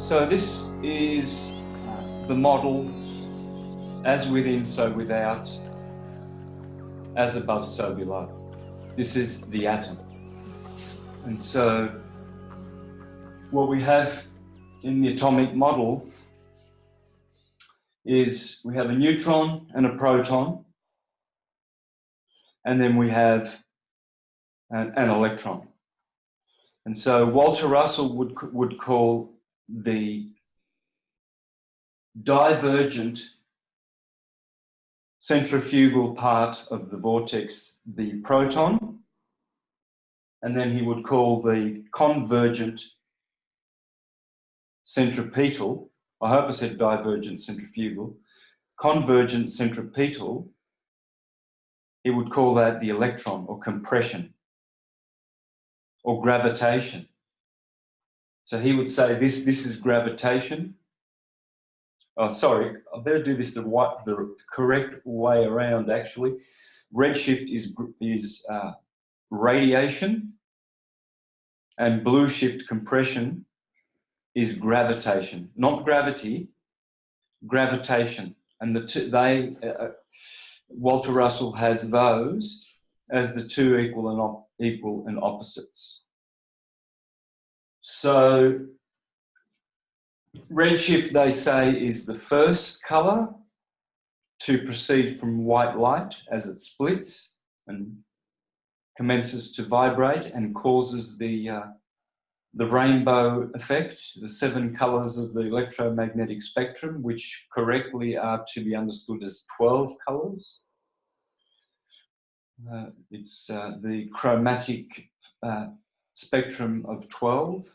So this is the model, as within, so without, as above, so below. This is the atom. And so what we have in the atomic model is we have a neutron and a proton, and then we have an electron. And so Walter Russell would call the divergent centrifugal part of the vortex the proton, and then he would call the convergent centripetal, I hope I said divergent centrifugal, convergent centripetal, he would call that the electron, or compression, or gravitation. So he would say this is gravitation. Oh, sorry, I better do this the correct way around, actually. Redshift is radiation, and blue shift compression is gravitation, not gravity, gravitation. And Walter Russell has those as the two equal and opposites. So redshift, they say, is the first colour to proceed from white light as it splits and commences to vibrate and causes the rainbow effect, the 7 colours of the electromagnetic spectrum, which correctly are to be understood as 12 colours. It's the chromatic spectrum of 12.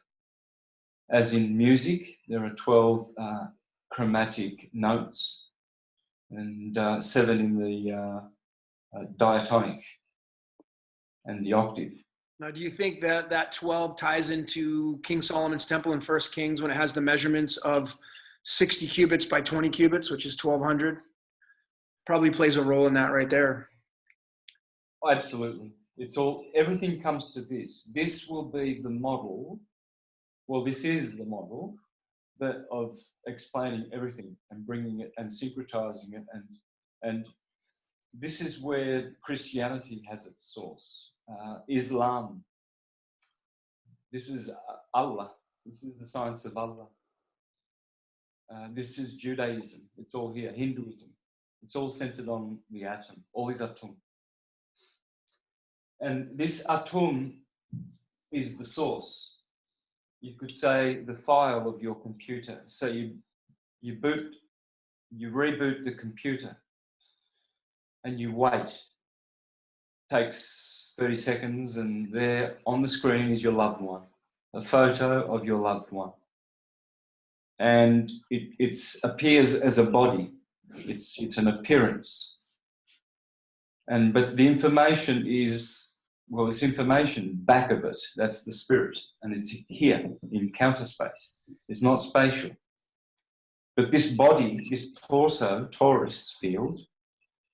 As in music, there are 12 chromatic notes and 7 in the diatonic and the octave. Now, do you think that 12 ties into King Solomon's temple in 1 Kings when it has the measurements of 60 cubits by 20 cubits, which is 1200? Probably plays a role in that right there. Absolutely. Everything comes to this. This will be the model. Well, this is the model of explaining everything and bringing it and syncretizing it. And this is where Christianity has its source. Islam. This is Allah. This is the science of Allah. This is Judaism. It's all here. Hinduism. It's all centered on the atom. All is atom. And this atom is the source. You could say the file of your computer. So you reboot the computer and you wait. Takes 30 seconds, and there on the screen is your loved one, a photo of your loved one. And it appears as a body. It's an appearance. But the information is, well, this information back of it, that's the spirit, and it's here in counter space. It's not spatial. But this body, this torus field,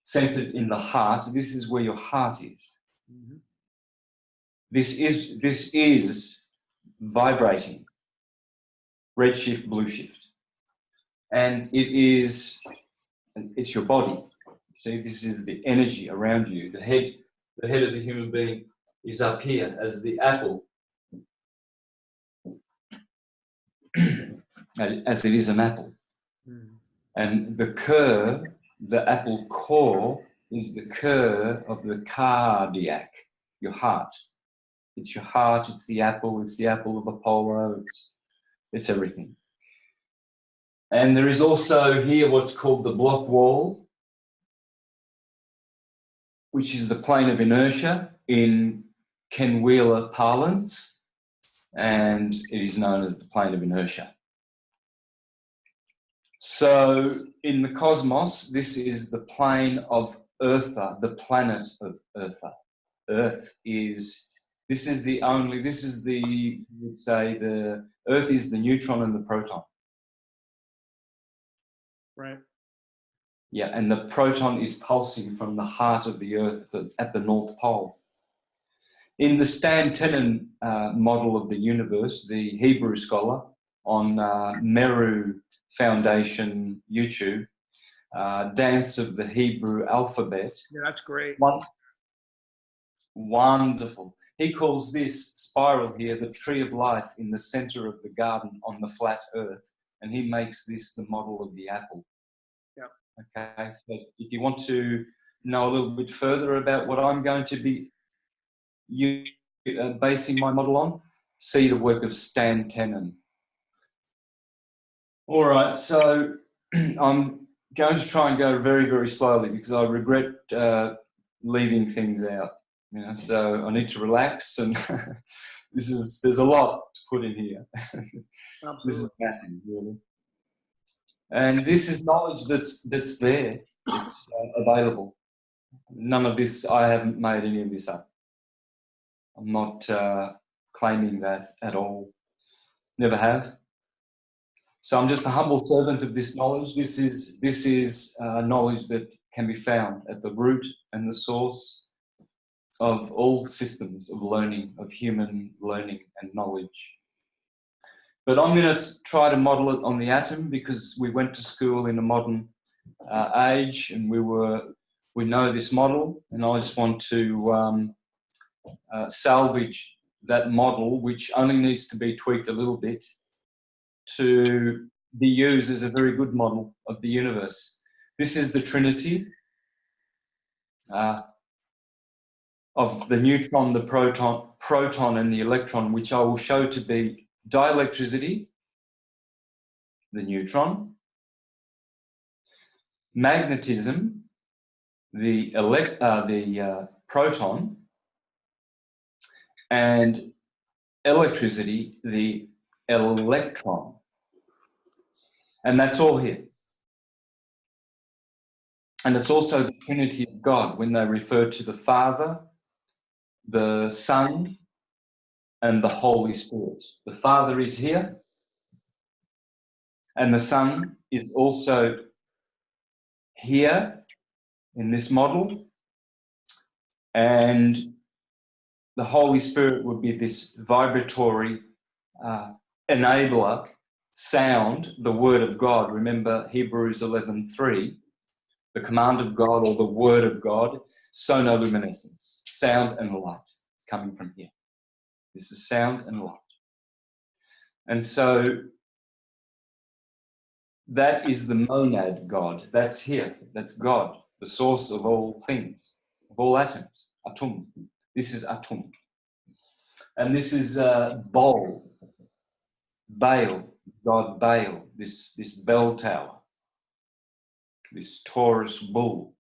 centered in the heart, this is where your heart is. Mm-hmm. This is vibrating, red shift, blue shift. And it's your body. See, this is the energy around you. The head of the human being is up here as the apple, as it is an apple. Mm. And the apple core is the core of the cardiac, your heart. It's your heart, it's the apple of Apollo, it's everything. And there is also here what's called the block wall, which is the plane of inertia in Ken Wheeler parlance, and it is known as the plane of inertia. So in the cosmos, this is the plane of Eartha, the planet of Eartha. Earth is, the Earth is the neutron and the proton. Right. Yeah, and the proton is pulsing from the heart of the Earth at the North Pole. In the Stan Tenen model of the universe, the Hebrew scholar on Meru Foundation YouTube, Dance of the Hebrew Alphabet. Yeah, that's great. Wonderful. He calls this spiral here the tree of life in the center of the garden on the flat earth, and he makes this the model of the apple. Yeah. Okay, so if you want to know a little bit further about what I'm going to be basing my model on, see the work of Stan Tenen. All right, so I'm going to try and go very, very slowly because I regret leaving things out. You know, so I need to relax, and there's a lot to put in here. This is massive, really. And this is knowledge that's there. It's available. None of this, I haven't made any of this up. I'm not claiming that at all. Never have. So I'm just a humble servant of this knowledge. This is knowledge that can be found at the root and the source of all systems of learning, of human learning and knowledge. But I'm going to try to model it on the atom because we went to school in a modern age, and we know this model, and I just want to salvage that model, which only needs to be tweaked a little bit to be used as a very good model of the universe. This is the Trinity of the neutron, the proton, and the electron, which I will show to be dielectricity, the neutron, magnetism, the proton, and electricity, the electron. And that's all here. And it's also the Trinity of God when they refer to the Father, the Son, and the Holy Spirit. The Father is here, and the Son is also here in this model, and the Holy Spirit would be this vibratory enabler, sound, the Word of God. Remember Hebrews 11:3, the command of God or the Word of God, sonoluminescence, sound and light is coming from here. This is sound and light. And so that is the monad God. That's here. That's God, the source of all things, of all atoms, atum. This is atum. And this is Baal, God Baal, this bell tower, this Taurus bull.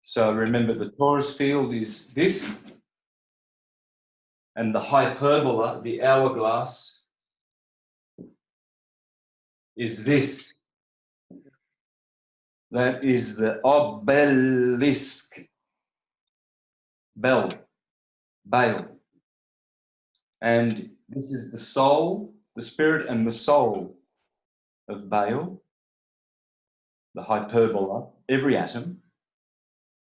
So remember, the Taurus field is this, and the hyperbola, the hourglass, is this. That is the obelisk, Baal. And this is the soul, the spirit and the soul of Baal, the hyperbola. Every atom,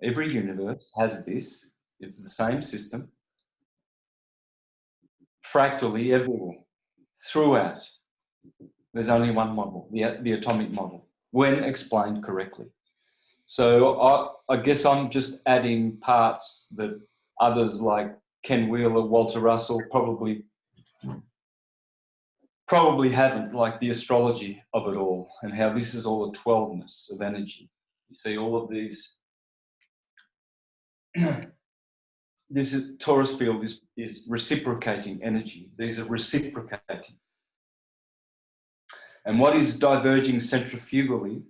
every universe has this. It's the same system. Fractally everywhere, throughout. There's only one model, the atomic model, when explained correctly. So I guess I'm just adding parts that others like Ken Wheeler, Walter Russell probably haven't, like the astrology of it all and how this is all a 12ness of energy. You see all of these. This is Taurus field is reciprocating energy. These are reciprocating. And what is diverging centrifugally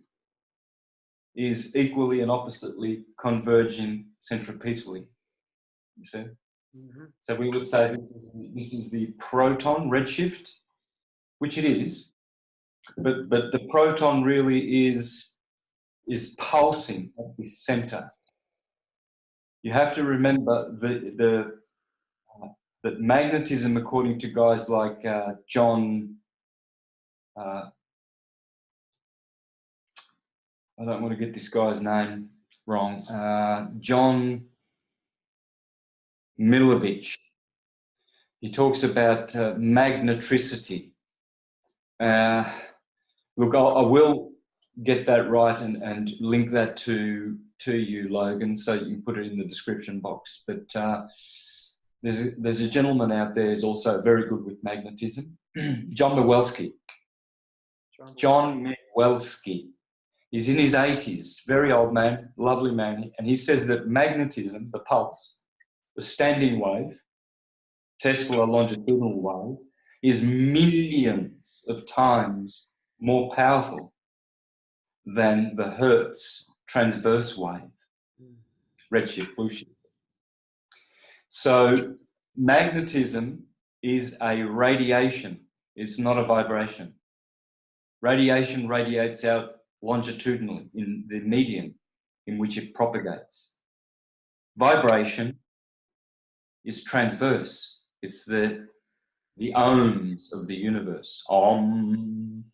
is equally and oppositely converging centripetally. You see? Mm-hmm. So we would say this is the proton redshift, which it is, but the proton really is pulsing at the center. You have to remember that magnetism, according to guys like John. I don't want to get this guy's name wrong. John Milovich. He talks about magnetricity. Look, I will get that right and link that to you, Logan, so you can put it in the description box. But there's a gentleman out there who's also very good with magnetism, John Mewelsky. John Mewelsky. He's in his 80s, very old man, lovely man, and he says that magnetism, the pulse, the standing wave, Tesla longitudinal wave, is millions of times more powerful than the Hertz transverse wave, redshift, blueshift. So magnetism is a radiation. It's not a vibration. Radiation radiates out longitudinally in the medium in which it propagates. Vibration is transverse. It's the ohms of the universe. Om,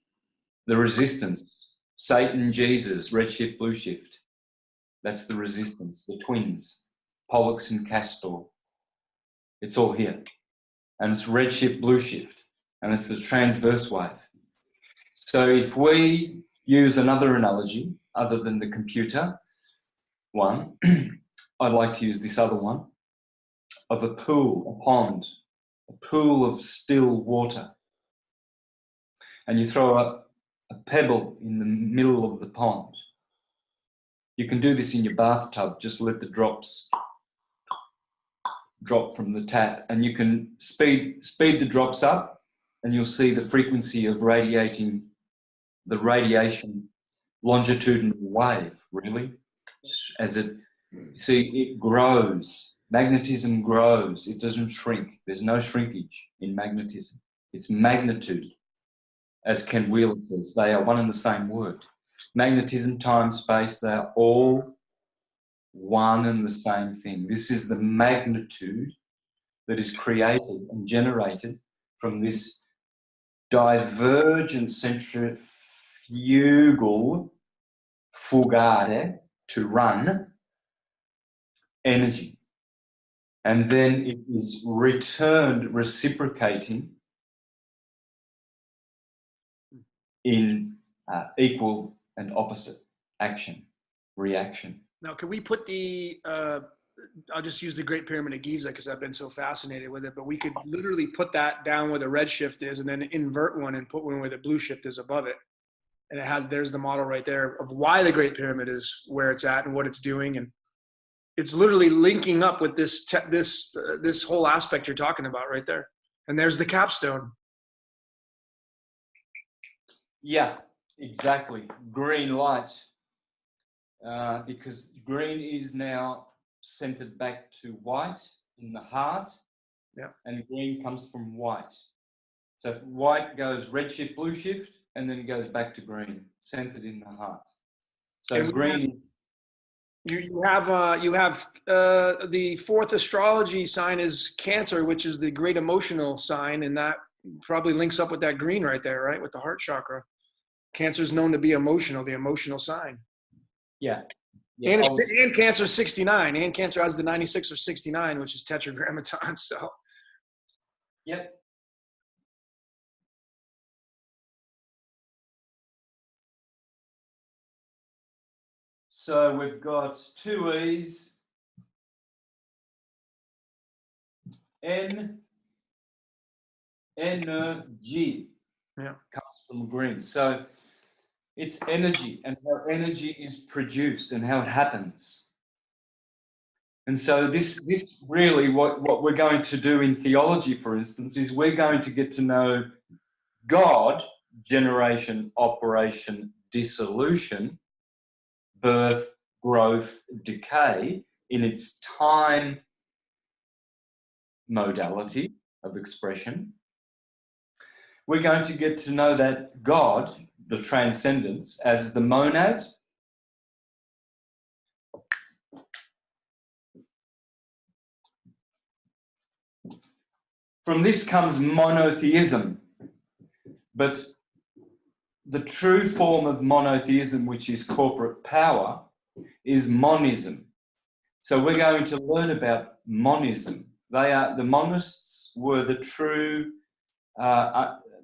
the resistance. Satan, Jesus, redshift, blueshift. That's the resistance, the twins, Pollux and Castor. It's all here. And it's redshift, blueshift. And it's the transverse wave. So if we use another analogy other than the computer one, I'd like to use this other one of a pool, a pond, a pool of still water. And you throw a pebble in the middle of the pond. You can do this in your bathtub, just let the drops drop from the tap, and you can speed the drops up, and you'll see the frequency of radiation longitudinal wave, really, as it, see, it grows. Magnetism grows, it doesn't shrink. There's no shrinkage in magnetism. It's magnitude, as Ken Wheeler says. They are one and the same word. Magnetism, time, space, they are all one and the same thing. This is the magnitude that is created and generated from this divergent centrifugal fugare, to run, energy. And then it is returned reciprocating in equal and opposite action, reaction. Now, can we put the, I'll just use the Great Pyramid of Giza because I've been so fascinated with it, but we could literally put that down where the red shift is and then invert one and put one where the blue shift is above it. And it has, there's the model right there of why the Great Pyramid is where it's at and what it's doing. And it's literally linking up with this whole aspect you're talking about right there. And there's the capstone. Yeah, exactly. Green light. Because green is now centered back to white in the heart. Yeah. And green comes from white. So white goes red shift, blue shift, and then it goes back to green, centered in the heart. So And green. You have the fourth astrology sign is Cancer, which is the great emotional sign, and that probably links up with that green right there, right, with the heart chakra. Cancer is known to be emotional, the emotional sign. Yeah. And Cancer 69, and Cancer has the 96 or 69, which is tetragrammaton. So. Yep. So we've got two E's, energy, comes from green. So it's energy and how energy is produced and how it happens. And so this really, what we're going to do in theology, for instance, is we're going to get to know God, generation, operation, dissolution, birth, growth, decay, in its time modality of expression. We're going to get to know that God, the transcendence, as the monad, from this comes monotheism, but the true form of monotheism, which is corporate power, is monism. So we're going to learn about monism. The monists were the true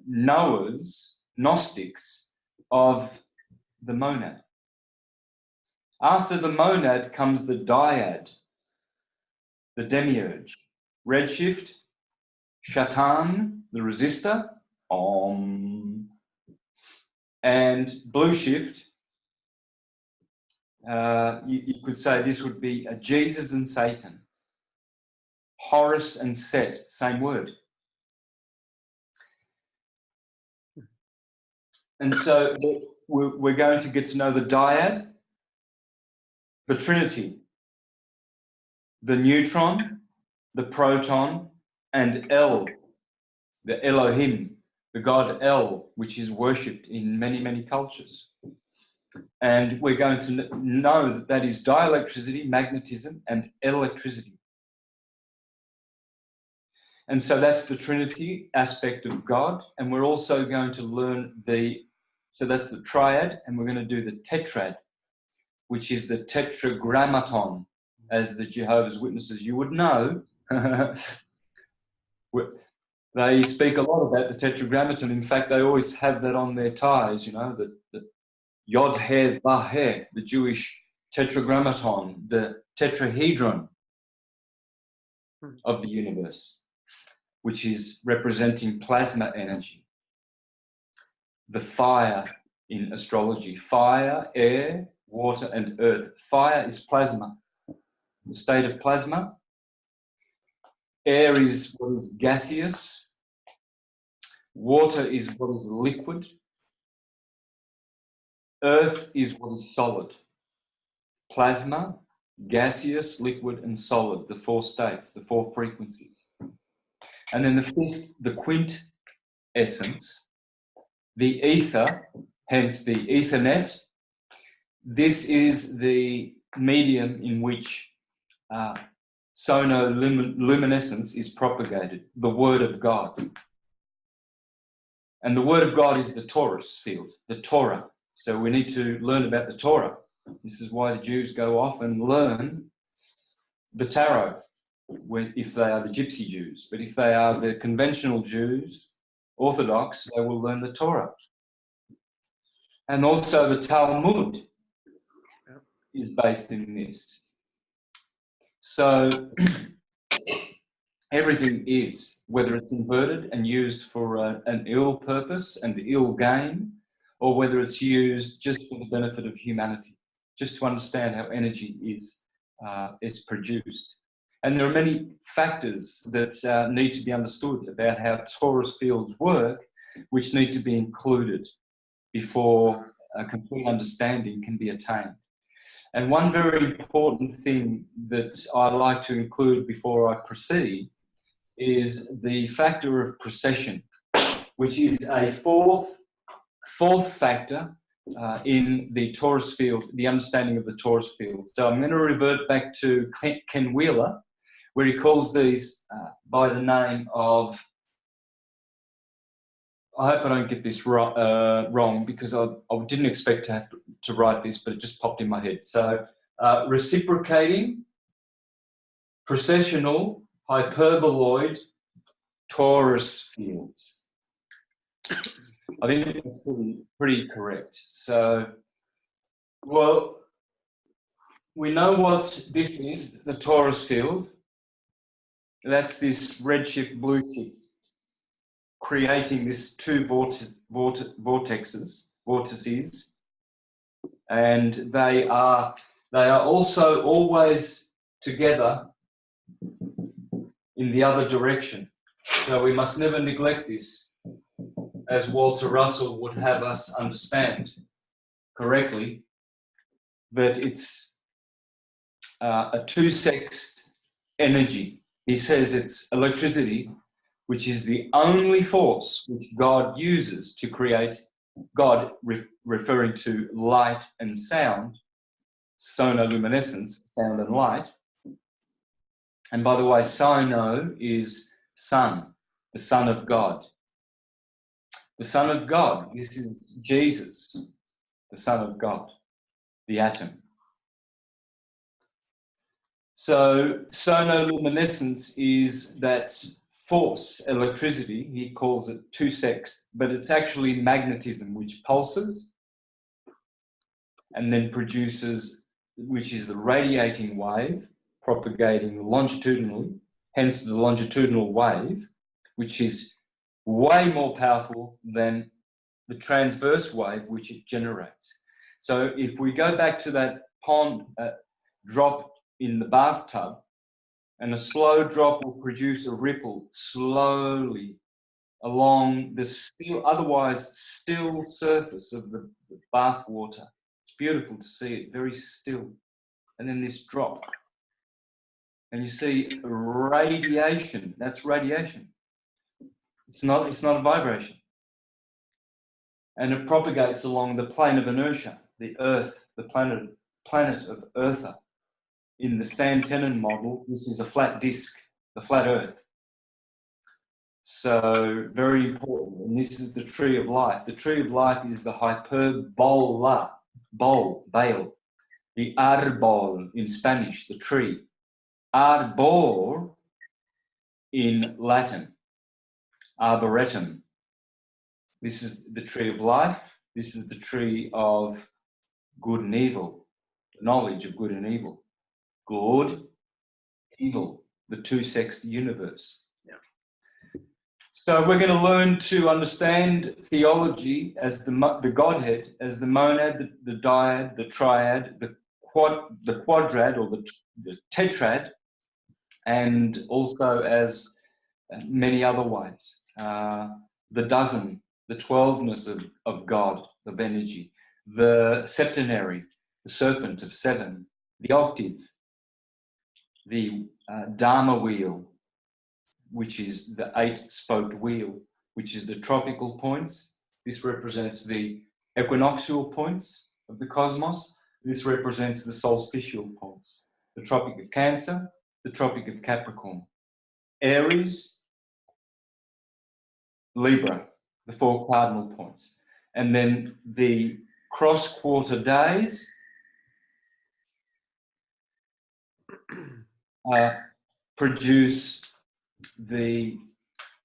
knowers Gnostics of the monad. After the monad comes the dyad, the demiurge. Redshift, Shatan, the resistor, Om. And blue shift, you could say this would be a Jesus and Satan. Horus and Set, same word. And so we're going to get to know the dyad, the Trinity, the neutron, the proton, and El, the Elohim, the god El, which is worshipped in many, many cultures. And we're going to know that that is dielectricity, magnetism, and electricity. And so that's the Trinity aspect of God. And we're also going to learn so that's the triad, and we're going to do the tetrad, which is the tetragrammaton, as the Jehovah's Witnesses, you would know. They speak a lot about the tetragrammaton. In fact, they always have that on their ties, you know, the Yod He Vah He, the Jewish tetragrammaton, the tetrahedron of the universe, which is representing plasma energy. The fire in astrology: fire, air, water, and earth. Fire is plasma, the state of plasma. Air is what is gaseous. Water is what is liquid. Earth is what is solid. Plasma, gaseous, liquid, and solid, the four states, the four frequencies. And then the fifth, the quintessence, the ether, hence the Ethernet. This is the medium in which sonoluminescence is propagated, the Word of God. And the Word of God is the Taurus field, the Torah. So we need to learn about the Torah. This is why the Jews go off and learn the tarot, if they are the Gypsy Jews. But if they are the conventional Jews, Orthodox, they will learn the Torah. And also the Talmud is based in this. So everything is, whether it's inverted and used for an ill purpose and ill gain, or whether it's used just for the benefit of humanity, just to understand how energy is produced. And there are many factors that need to be understood about how torus fields work, which need to be included before a complete understanding can be attained. And one very important thing that I like to include before I proceed is the factor of precession, which is a fourth factor in the torus field, the understanding of the torus field. So I'm going to revert back to Ken Wheeler, where he calls these by the name of, I hope I don't get this wrong, because I didn't expect to have to write this, but it just popped in my head. So reciprocating, precessional, hyperboloid, torus fields. I think that's pretty correct. So, well, we know what this is, the torus field. That's this redshift, blue shift, creating this two vortices, and they are also always together in the other direction. So we must never neglect this, as Walter Russell would have us understand correctly, that it's a two-sexed energy. He says it's electricity, which is the only force which God uses to create, God referring to light and sound, sonoluminescence, sound and light. And by the way, sono is son, the Son of God. The Son of God, this is Jesus, the Son of God, the atom. So sonoluminescence is that force, electricity, he calls it 2/6, but it's actually magnetism which pulses and then produces, which is the radiating wave propagating longitudinally, hence the longitudinal wave, which is way more powerful than the transverse wave which it generates. So if we go back to that pond drop in the bathtub, and a slow drop will produce a ripple slowly along the still, otherwise still surface of the bath water. It's beautiful to see it, very still. And then this drop. And you see radiation, that's radiation. It's not a vibration. And it propagates along the plane of inertia, the Earth, the planet of Eartha. In the Stan Tenen model, this is a flat disk, the flat Earth. So very important. And this is the tree of life. The tree of life is the hyperbola, bale, the árbol in Spanish, the tree. Arbor in Latin, arboretum. This is the tree of life. This is the tree of good and evil, knowledge of good and evil. Good, evil, the 2-sexed universe. Yeah. So we're going to learn to understand theology as the Godhead, as the monad, the dyad, the triad, the quadrad or the tetrad, and also as many other ways. The dozen, the 12ness of God, of energy, the septenary, the serpent of 7, the octave, the Dharma wheel, which is the 8-spoked wheel, which is the tropical points. This represents the equinoctial points of the cosmos. This represents the solstitial points. The Tropic of Cancer, the Tropic of Capricorn. Aries, Libra, the 4 cardinal points. And then the cross-quarter days produce the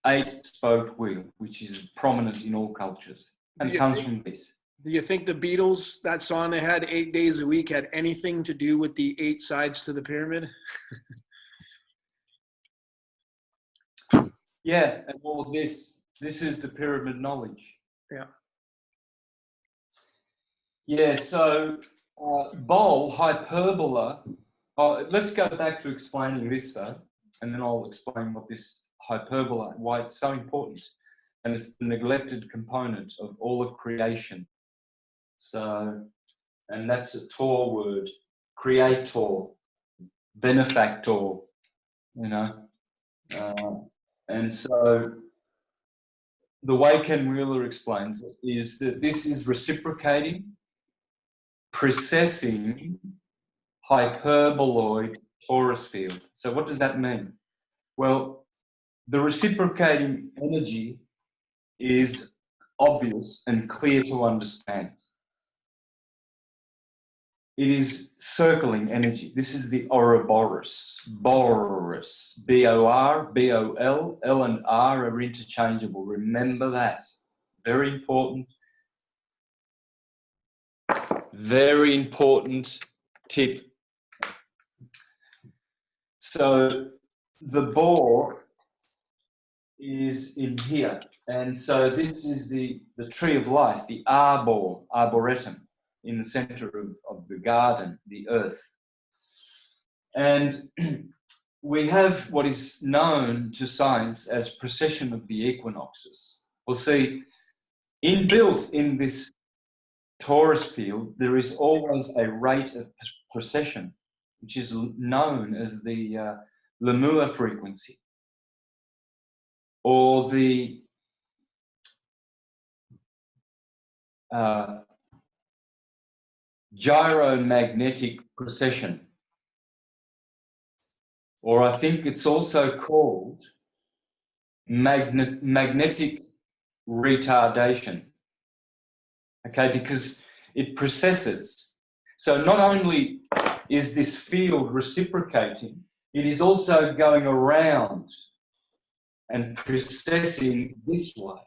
8-spoked wheel, which is prominent in all cultures and comes from this. Do you think the Beatles, that song they had 8 days a week, had anything to do with the 8 sides to the pyramid? Yeah, and all of this is the pyramid knowledge. Yeah. Yeah, so bowl, hyperbola, let's go back to explaining this though, and then I'll explain what this hyperbola, why it's so important. And it's the neglected component of all of creation. So, and that's a Tor word, creator, benefactor, you know. And so the way Ken Wheeler explains it is that this is reciprocating, precessing hyperboloid torus field. So what does that mean? Well, the reciprocating energy is obvious and clear to understand. It is circling energy. This is the Ouroboros. Boros. B-O-R, B-O-L. L and R are interchangeable. Remember that. Very important. Very important tip. So the bore is in here. And so this is the tree of life, the arbor, arboretum, in the center of the garden, the earth. And we have what is known to science as precession of the equinoxes. We'll see, inbuilt in this torus field, there is always a rate of precession, which is known as the Lemur frequency, or the gyromagnetic precession, or I think it's also called magnetic retardation, okay, because it precesses. So not only is this field reciprocating, it is also going around and precessing this way,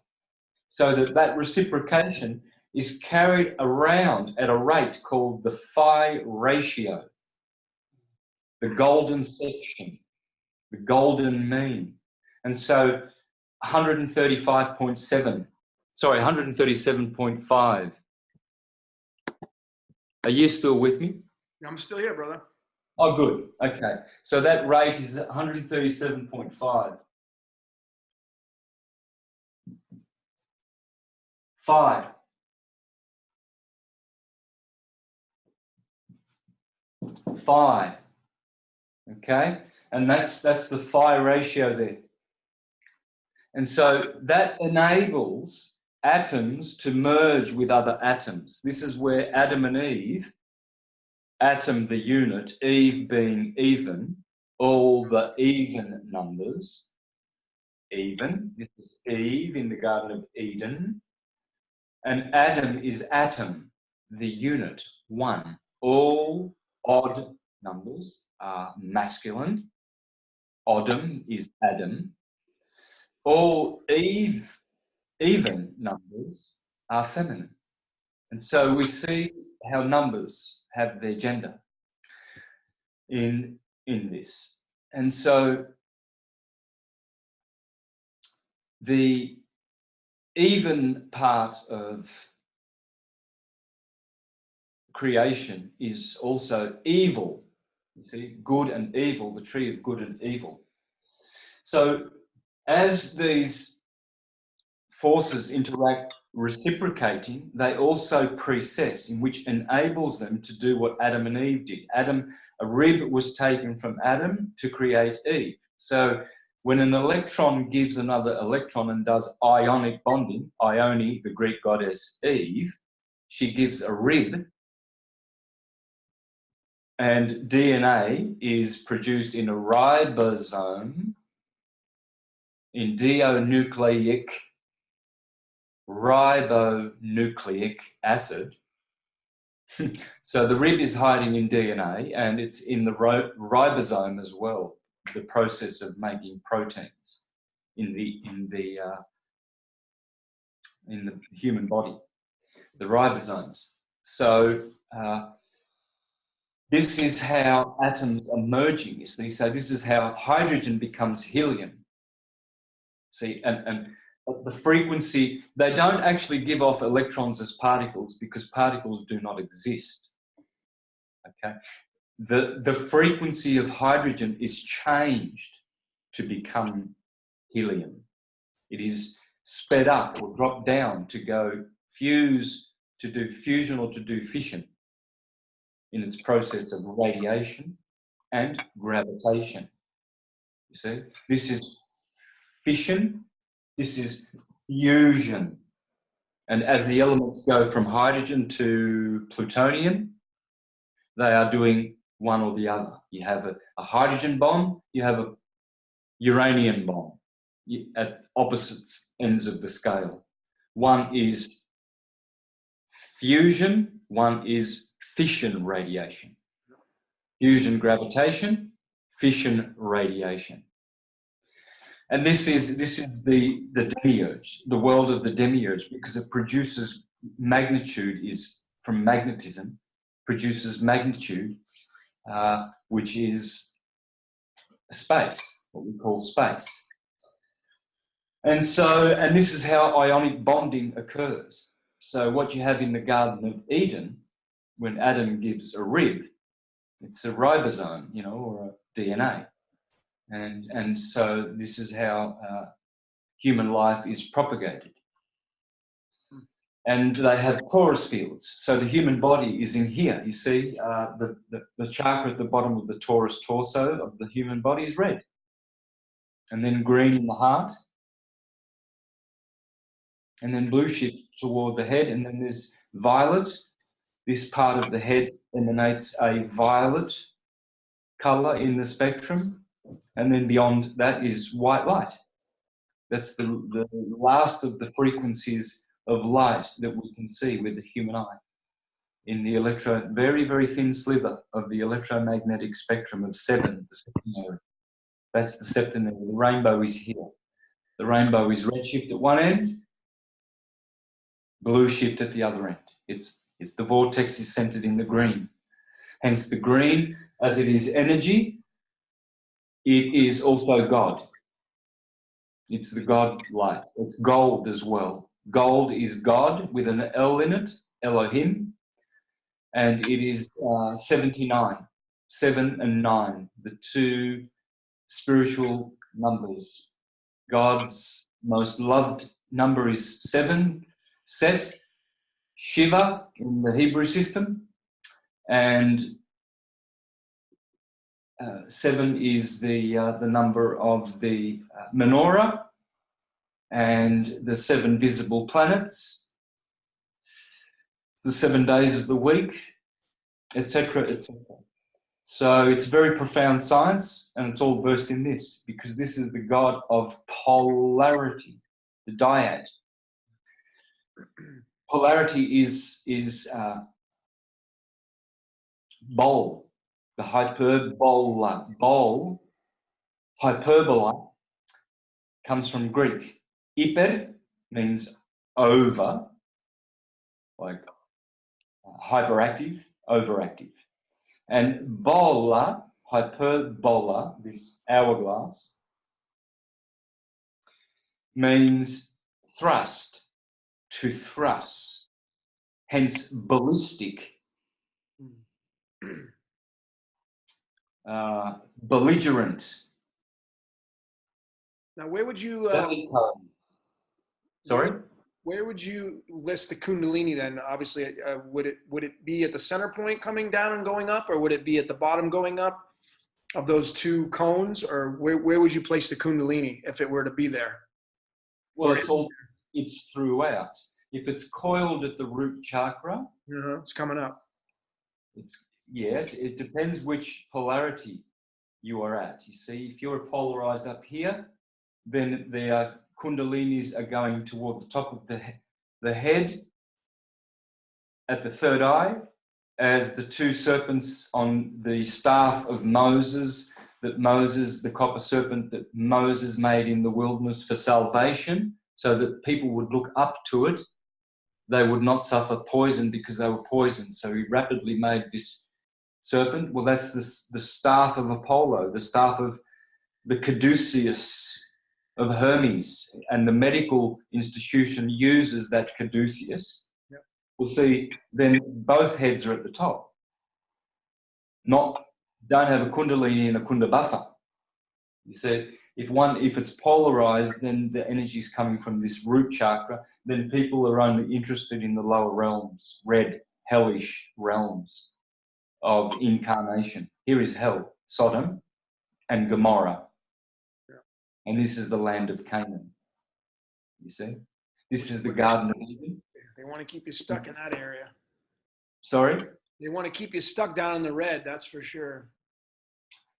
so that that reciprocation is carried around at a rate called the phi ratio, the golden section, the golden mean. And so 137.5. Are you still with me? I'm still here, brother. Oh, good. Okay. So that rate is 137.5. 5. Phi. Okay? And that's the phi ratio there. And so that enables atoms to merge with other atoms. This is where Adam and Eve, atom the unit, Eve being even, all the even numbers, even. This is Eve in the Garden of Eden. And Adam is atom, the unit, 1. All odd numbers are masculine. Oddum is Adam. All even numbers are feminine. And so we see how numbers have their gender in this. And so the even part of creation is also evil. You see, good and evil, the tree of good and evil. So as these forces interact reciprocating, they also precess, in which enables them to do what Adam and Eve did. A rib was taken from Adam to create Eve. So when an electron gives another electron and does ionic bonding, Ione, the Greek goddess Eve, she gives a rib, and DNA is produced in a ribosome, in deonucleic ribonucleic acid. So the rib is hiding in DNA, and it's in the ribosome as well, the process of making proteins in the human body, the ribosomes. So this is how atoms are merging, you see. So this is how hydrogen becomes helium. See, and the frequency, they don't actually give off electrons as particles because particles do not exist. Okay, the frequency of hydrogen is changed to become helium. It is sped up or dropped down to go fuse, to do fusion or to do fission in its process of radiation and gravitation. You see, this is fission. This is fusion. And as the elements go from hydrogen to plutonium, they are doing one or the other. You have a hydrogen bomb, you have a uranium bomb at opposite ends of the scale. One is fusion, one is fission radiation. Fusion gravitation, fission radiation. And this is the demiurge, the world of the demiurge, because it produces magnitude, is from magnetism, produces magnitude, which is space, what we call space. And this is how ionic bonding occurs. So what you have in the Garden of Eden, when Adam gives a rib, it's a ribosome, you know, or a DNA. And so this is how human life is propagated. And they have torus fields. So the human body is in here. You see, the chakra at the bottom of the torus torso of the human body is red. And then green in the heart. And then blue shifts toward the head. And then there's violet. This part of the head emanates a violet colour in the spectrum. And then beyond that is white light. That's the last of the frequencies of light that we can see with the human eye in the very, very thin sliver of the electromagnetic spectrum of 7, the septenary. That's the septenary. The rainbow is here. The rainbow is red shift at one end, blue shift at the other end. It's the vortex is centered in the green. Hence the green, as it is energy, it is also God. It's the God light. It's gold as well. Gold is God with an L in it, Elohim, and it is 79, 7 and 9, the two spiritual numbers. God's most loved number is 7, Set, Shiva in the Hebrew system, and 7 is the number of the menorah and the 7 visible planets, the 7 days of the week, etc., etc. So it's very profound science, and it's all versed in this, because this is the God of polarity, the dyad. Polarity is bol, the hyperbola. Bol, hyperbola, comes from Greek. Hyper means over, like hyperactive, overactive. And bola, hyperbola, this hourglass, means thrust, to thrust, hence ballistic, belligerent. Now, where would you Sorry? where would you list the Kundalini then? Obviously, would it be at the center point coming down and going up, or would it be at the bottom going up of those two cones, or where would you place the Kundalini if it were to be there? Well, it's throughout. If it's coiled at the root chakra, It's coming up. Yes, it depends which polarity you are at. You see, if you're polarized up here, then the kundalinis are going toward the top of the head at the third eye, as the two serpents on the staff of Moses, the copper serpent that Moses made in the wilderness for salvation, so that people would look up to it. They would not suffer poison because they were poisoned. So he rapidly made this serpent. Well, that's the staff of Apollo, the staff of the caduceus of Hermes, and the medical institution uses that caduceus. Yep. We'll see then both heads are at the top. Don't have a kundalini and a kundabhafa. You see, if it's polarized, then the energy is coming from this root chakra, then people are only interested in the lower realms, red, hellish realms of incarnation. Here is hell, Sodom and Gomorrah. Yeah. And this is the land of Canaan. You see? This is the Garden of Eden. They want to keep you stuck in that area. Sorry? They want to keep you stuck down in the red, that's for sure.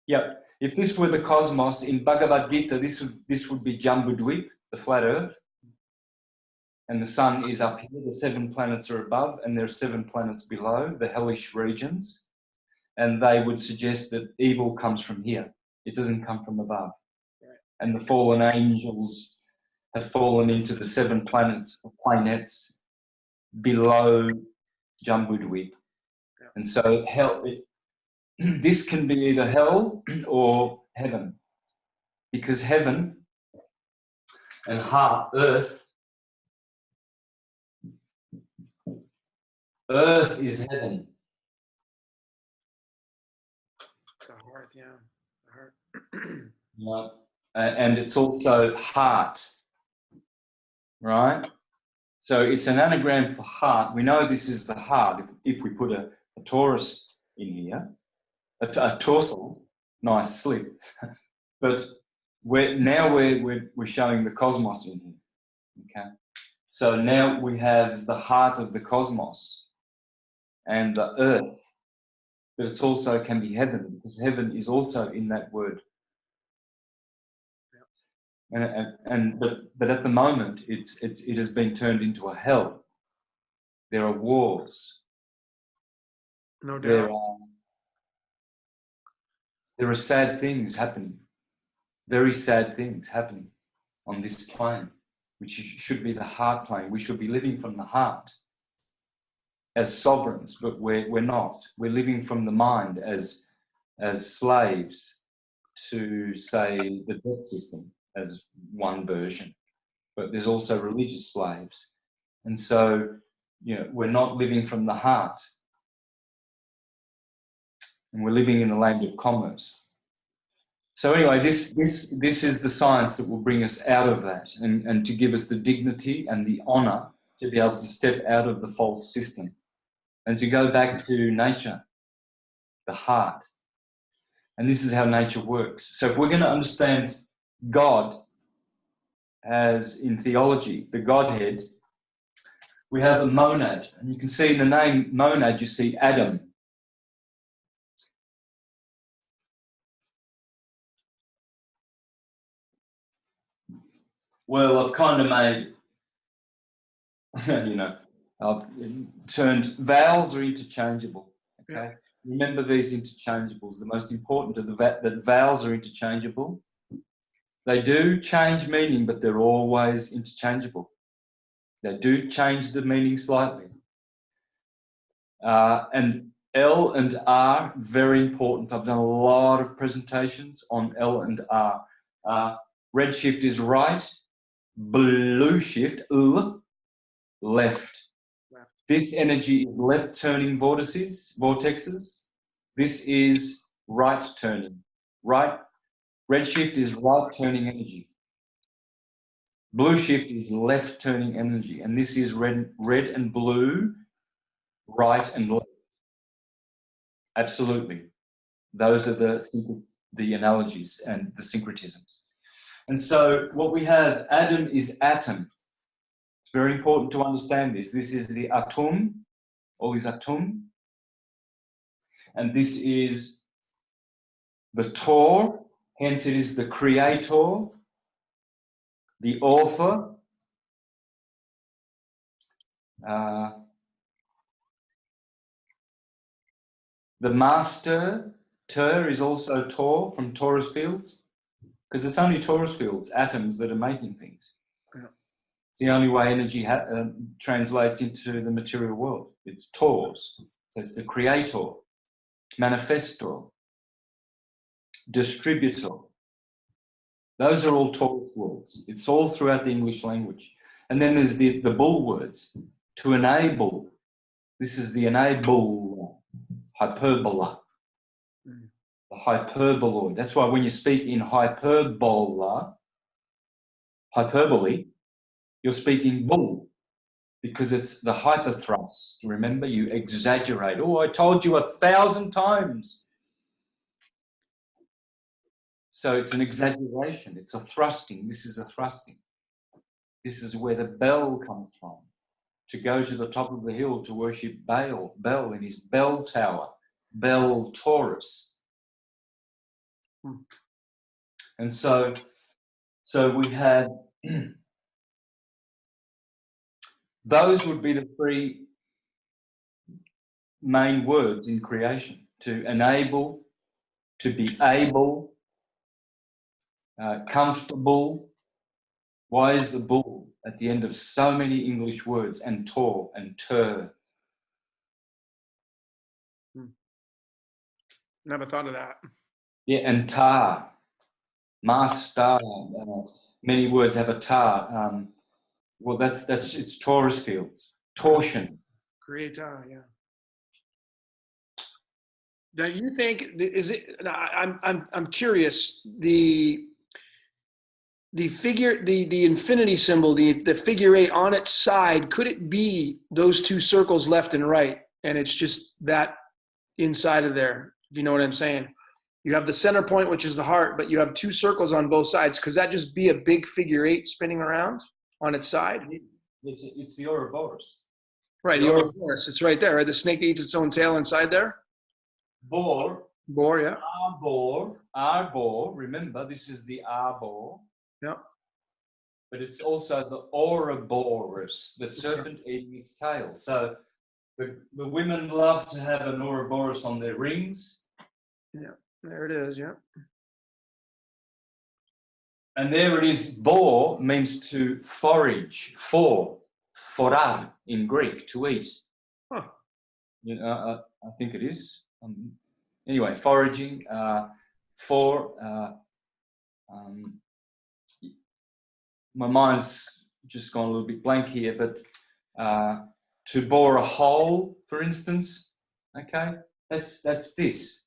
Yep. If this were the cosmos, in Bhagavad Gita, this would be Jambudvip, the flat earth. And the sun is up here, the 7 planets are above, and there are 7 planets below, the hellish regions. And they would suggest that evil comes from here. It doesn't come from above. Right. And the fallen angels have fallen into the 7 planets below Jambudvip. Yeah. And so this can be either hell or heaven, because heaven and earth is heaven. The heart, yeah. The heart. Right. And it's also heart, right? So it's an anagram for heart. We know this is the heart if we put a torus in here, a torsal, nice slip. But we're showing the cosmos in here. Okay. So now we have the heart of the cosmos and the earth, but it also can be heaven, because heaven is also in that word. But at the moment, it has been turned into a hell. There are wars. No doubt. There are sad things happening. Very sad things happening. on this plane, which should be the heart plane. We should be living from the heart as sovereigns, but we're not. We're living from the mind as slaves to, say, the death system as one version. But there's also religious slaves. And so, we're not living from the heart. And we're living in the land of commerce. So anyway, this is the science that will bring us out of that and to give us the dignity and the honour to be able to step out of the false system and to go back to nature, the heart. And this is how nature works. So if we're going to understand God as in theology, the Godhead, we have a monad. And you can see in the name monad, you see Adam. Well, I've kind of made, I've turned, vowels are interchangeable, okay? Yeah. Remember these interchangeables. The most important are that vowels are interchangeable. They do change meaning, but they're always interchangeable. They do change the meaning slightly. And L and R, very important. I've done a lot of presentations on L and R. Red shift is right. Blue shift, left. This energy is left turning vortexes. This is right turning. Right. Red shift is right turning energy. Blue shift is left turning energy. And this is red and blue, right and left. Absolutely. Those are the analogies and the syncretisms. And so what we have, Adam is atom. It's very important to understand this. This is the atum, all these atum. And this is the Tor, hence it is the creator, the author, the master. Ter is also Tor from torus fields, because it's only torus fields, atoms, that are making things. Yeah. It's the only way energy translates into the material world. It's Tors. So it's the creator, manifestor, distributor. Those are all Taurus words. It's all throughout the English language. And then there's the bull words. To enable. This is the enable, hyperbola. The hyperboloid. That's why when you speak in hyperbola, hyperbole, you're speaking bull, because it's the hyperthrust. Remember, you exaggerate. Oh, I told you 1,000 times. So it's an exaggeration. It's a thrusting. This is a thrusting. This is where the bell comes from. To go to the top of the hill to worship Bel in his bell tower, Bel Taurus. And so we had, those would be the three main words in creation: to enable, to be able, comfortable. Why is the bull at the end of so many English words, and tor and ter? Never thought of that. Yeah, and tar, master. Many words have a tar. Well, that's it's torus fields. Torsion. Creator, yeah. Now, you think is it? I'm curious. The figure, the infinity symbol, the figure 8 on its side, could it be those two circles left and right, and it's just that inside of there? If you know what I'm saying. You have the center point, which is the heart, but you have two circles on both sides. Could that just be a big figure 8 spinning around on its side? It's the Ouroboros. Right, the Ouroboros. It's right there, right? The snake that eats its own tail inside there? Boar, yeah. Arbor. Remember, this is the arbor. Yeah. But it's also the Ouroboros, the serpent eating its tail. So the women love to have an Ouroboros on their rings. Yeah, there it is, yeah. And there it is. Bor means to forage, forar in Greek, to eat. Huh. You know, I think it is. Anyway, foraging, my mind's just gone a little bit blank here, but to bore a hole, for instance, okay, that's this.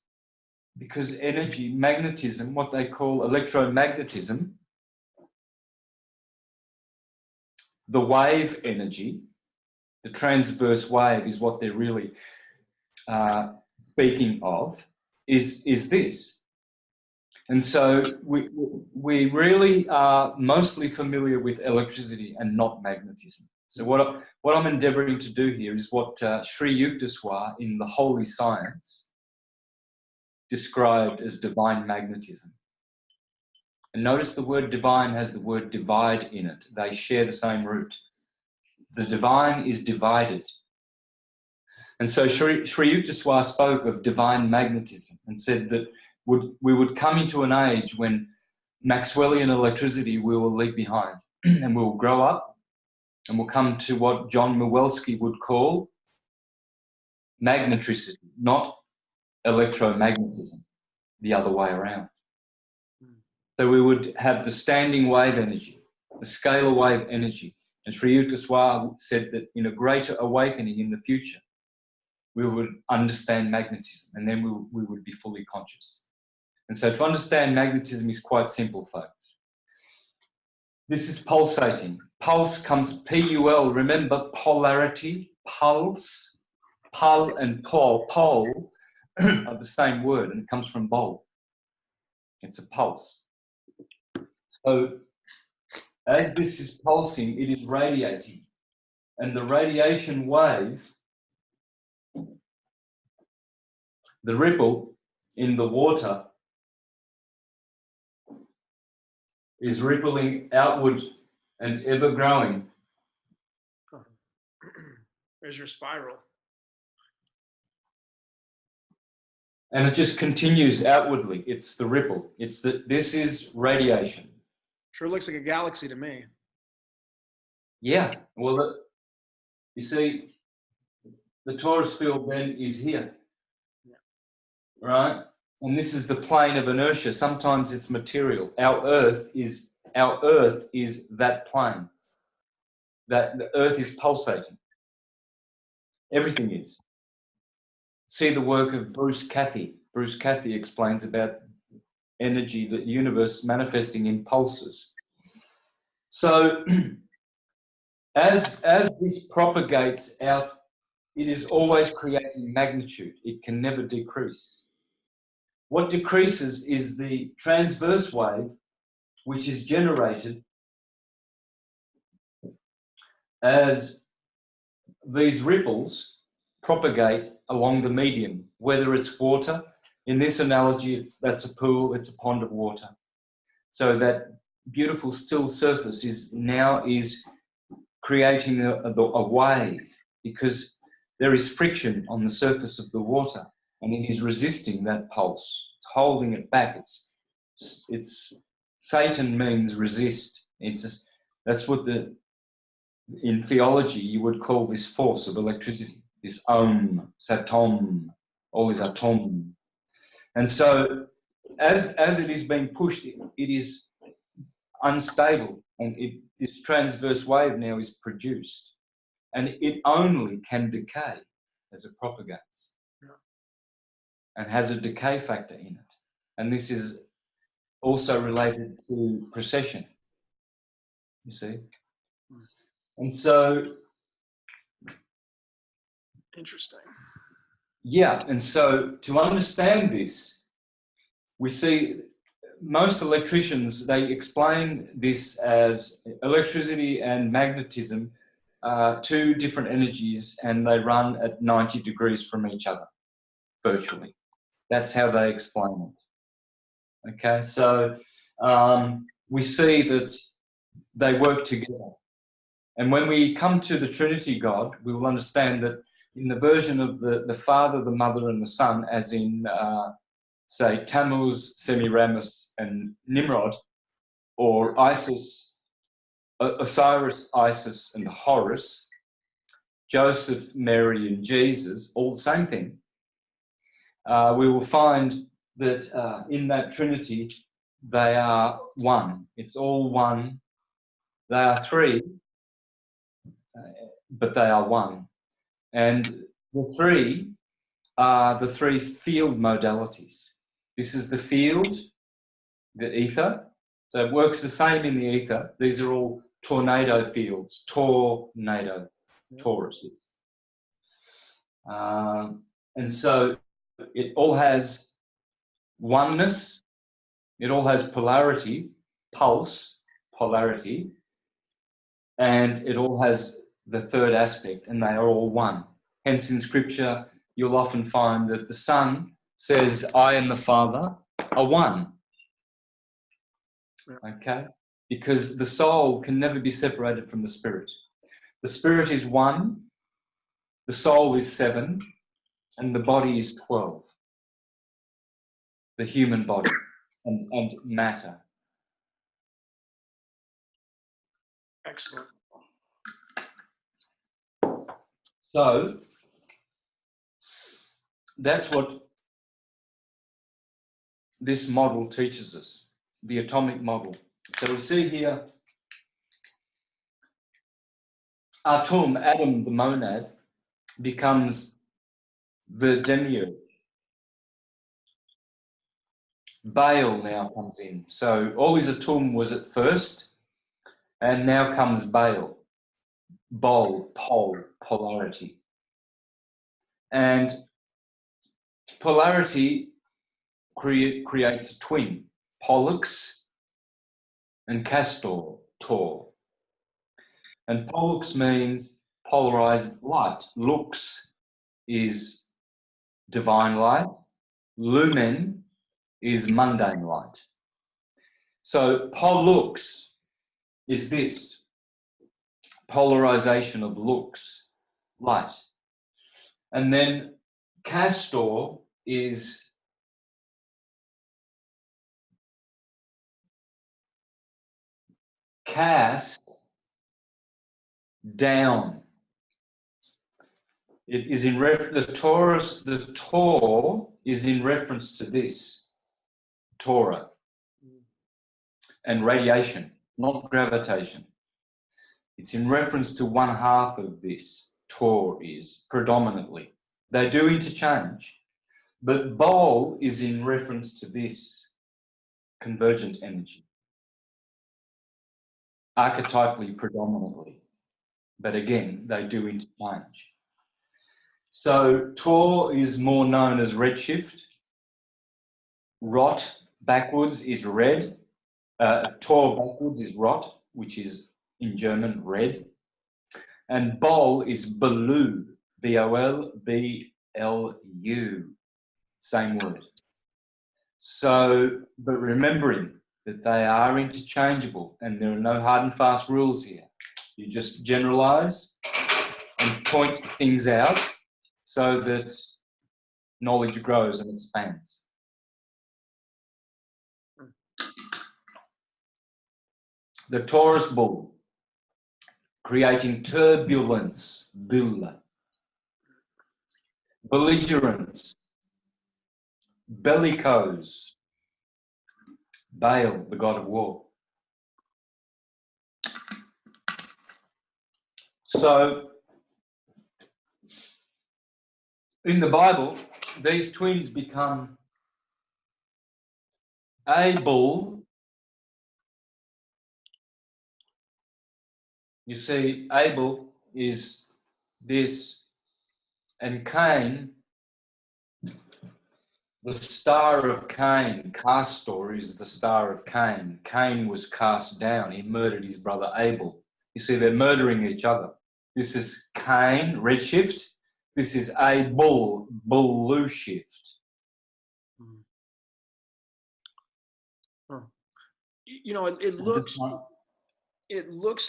Because energy, magnetism, what they call electromagnetism, the wave energy, the transverse wave is what they're really speaking of, is this. And so we really are mostly familiar with electricity and not magnetism. So what I'm endeavouring to do here is what Sri Yukteswar in The Holy Science described as divine magnetism. And notice the word divine has the word divide in it. They share the same root. The divine is divided. And so Sri Yukteswar spoke of divine magnetism and said that we would come into an age when Maxwellian electricity we will leave behind and we'll grow up and we'll come to what John Mewelski would call magnetricity, not electromagnetism, the other way around. So we would have the standing wave energy, the scalar wave energy. And Sri Yukteswar said that in a greater awakening in the future, we would understand magnetism and then we would be fully conscious. And so to understand magnetism is quite simple, folks. This is pulsating. Pulse comes P-U-L. Remember polarity, pulse, pul and pole are the same word and it comes from bowl. It's a pulse. So as this is pulsing, it is radiating. And the radiation wave, the ripple in the water is rippling outward and ever growing. There's your spiral. And it just continues outwardly. It's the ripple. This is radiation. Sure looks like a galaxy to me. Yeah. Well, you see, the torus field then is here. Yeah. Right? And this is the plane of inertia. Sometimes it's material. Our Earth is that plane. That the Earth is pulsating. Everything is. See the work of Bruce Cathy. Bruce Cathy explains about energy, the universe manifesting in pulses. So as this propagates out, it is always creating magnitude. It can never decrease. What decreases is the transverse wave, which is generated as these ripples propagate along the medium, whether it's water. In this analogy, that's a pool, it's a pond of water. So that beautiful still surface is creating a wave because there is friction on the surface of the water and it is resisting that pulse. It's holding it back. It's Satan means resist. That's what in theology you would call this force of electricity, this satom, all is atom. And so as it is being pushed, it is unstable and this transverse wave now is produced and it only can decay as it propagates and has a decay factor in it. And this is also related to precession, you see. And so... Interesting. Yeah, and so to understand this, we see most electricians, they explain this as electricity and magnetism, two different energies, and they run at 90 degrees from each other, virtually. That's how they explain it. Okay, so we see that they work together. And when we come to the Trinity God, we will understand that in the version of the Father, the Mother, and the Son, as in, say, Tammuz, Semiramis, and Nimrod, or Isis, Osiris, Isis, and Horus, Joseph, Mary, and Jesus, all the same thing, we will find that in that Trinity, they are one. It's all one. They are three, but they are one. And the three are the three field modalities. This is the field, the ether. So it works the same in the ether. These are all tornado fields, tornado, toruses. And so it all has oneness, it all has polarity, pulse, polarity, and it all has the third aspect, and they are all one. Hence in scripture, you'll often find that the Son says, I and the Father are one. Okay? Because the soul can never be separated from the spirit. The spirit is one, the soul is 7, and the body is 12. The human body and matter. Excellent. So that's what this model teaches us, the atomic model. So we see here Atum, Adam, the monad, becomes the demiurge. Baal now comes in. So all his Atum was at first, and now comes Baal. Bol, pole, polarity. And polarity creates a twin, Pollux and Castor, Tor. And Pollux means polarized light. Lux is divine light. Lumen is mundane light. So Pollux is this, polarization of lux, light. And then Castor is cast down. It is in the Tor is in reference to this, Torah, and radiation, not gravitation. It's in reference to one half of this, Tor is, predominantly. They do interchange, but Bol is in reference to this, convergent energy, archetypally, predominantly. But again, they do interchange. So Tor is more known as redshift. Rot backwards is red. Tor backwards is rot, which is in German red. And Bol is Belu, B-O-L-B-L-U, same word. So, but remembering that they are interchangeable and there are no hard and fast rules here. You just generalize and point things out so that knowledge grows and expands. The Taurus bull, creating turbulence, bulla, belligerence, bellicose, Baal, the god of war. So, in the Bible, these twins become a bull. You see, Abel is this, and Cain, the star of Cain, Castor is the star of Cain. Cain was cast down. He murdered his brother Abel. You see, they're murdering each other. This is Cain, redshift. This is Abel, blue shift. You know, it looks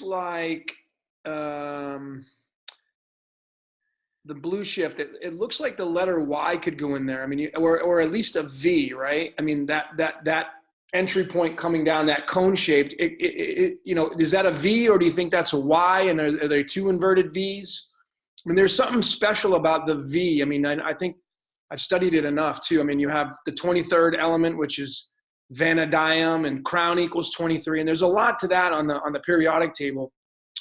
like the blue shift. It looks like the letter Y could go in there. I mean, or at least a V, right? I mean that entry point coming down that cone shaped, you know, is that a V, or do you think that's a Y? And are there two inverted V's? I mean, there's something special about the V. I mean, I think I've studied it enough too. I mean, you have the 23rd element, which is vanadium, and crown equals 23. And there's a lot to that on the periodic table.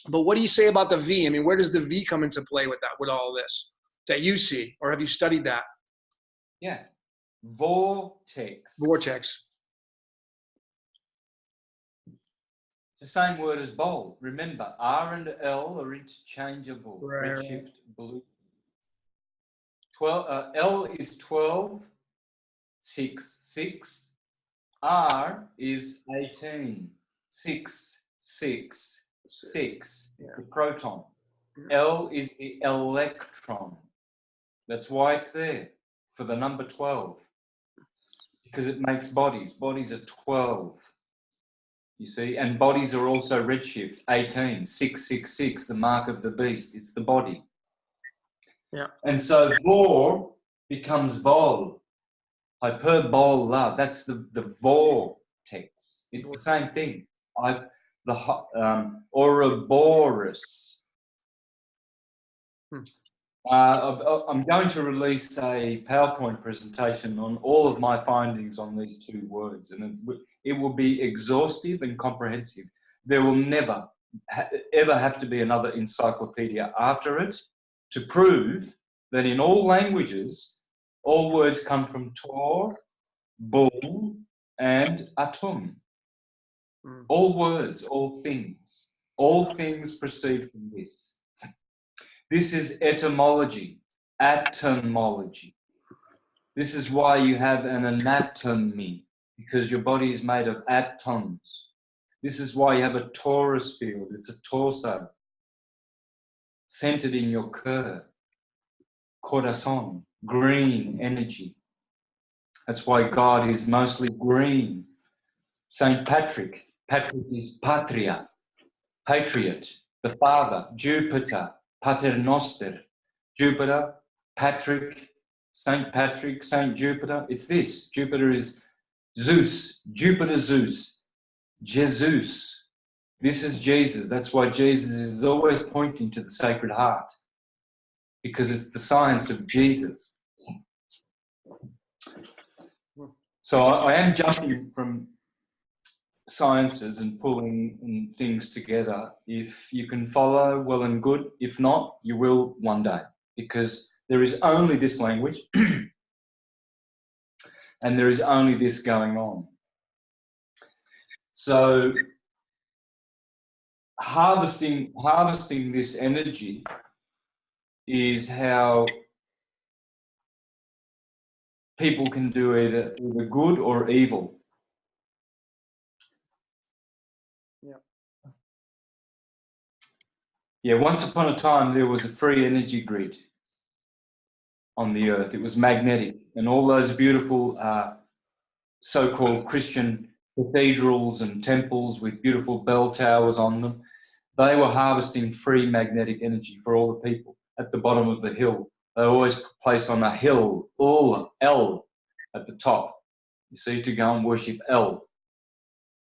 But what do you say about the V? I mean, where does the V come into play with that, with all this that you see, or have you studied that? Yeah. Vortex. Vortex. It's the same word as bowl. Remember, R and L are interchangeable. Right. Redshift, blue. 12, L is 12, 6, 6. R is 18, 6, 6, 6. It's the proton. L is the electron. That's why it's there, for the number 12. Because it makes bodies. Bodies are 12. You see? And bodies are also redshift, 18, 666, the mark of the beast. It's the body. Yeah. And so vor becomes vol. Hyperbola. That's the vortex. It's the same thing. Ouroboros. I'm going to release a PowerPoint presentation on all of my findings on these two words, and it will be exhaustive and comprehensive. There will never ever have to be another encyclopedia after it to prove that in all languages, all words come from tor, bull, and atum. All words, all things proceed from this. This is etymology, atomology. This is why you have an anatomy, because your body is made of atoms. This is why you have a torus field. It's a torso, centered in your corazon, green energy. That's why God is mostly green. Saint Patrick is patria, patriot, the father. Jupiter, paternoster. Jupiter, Patrick, Saint Jupiter. It's this. Jupiter is Zeus, Jupiter Zeus, Jesus. This is Jesus. That's why Jesus is always pointing to the Sacred Heart, because it's the science of Jesus. So I am jumping from sciences and pulling things together. If you can follow, well and good. If not, you will one day, because there is only this language and there is only this going on. So harvesting this energy is how people can do either good or evil. Yeah, once upon a time there was a free energy grid on the earth. It was magnetic, and all those beautiful so-called Christian cathedrals and temples with beautiful bell towers on them, they were harvesting free magnetic energy for all the people at the bottom of the hill. They were always placed on a hill, L at the top, you see, to go and worship L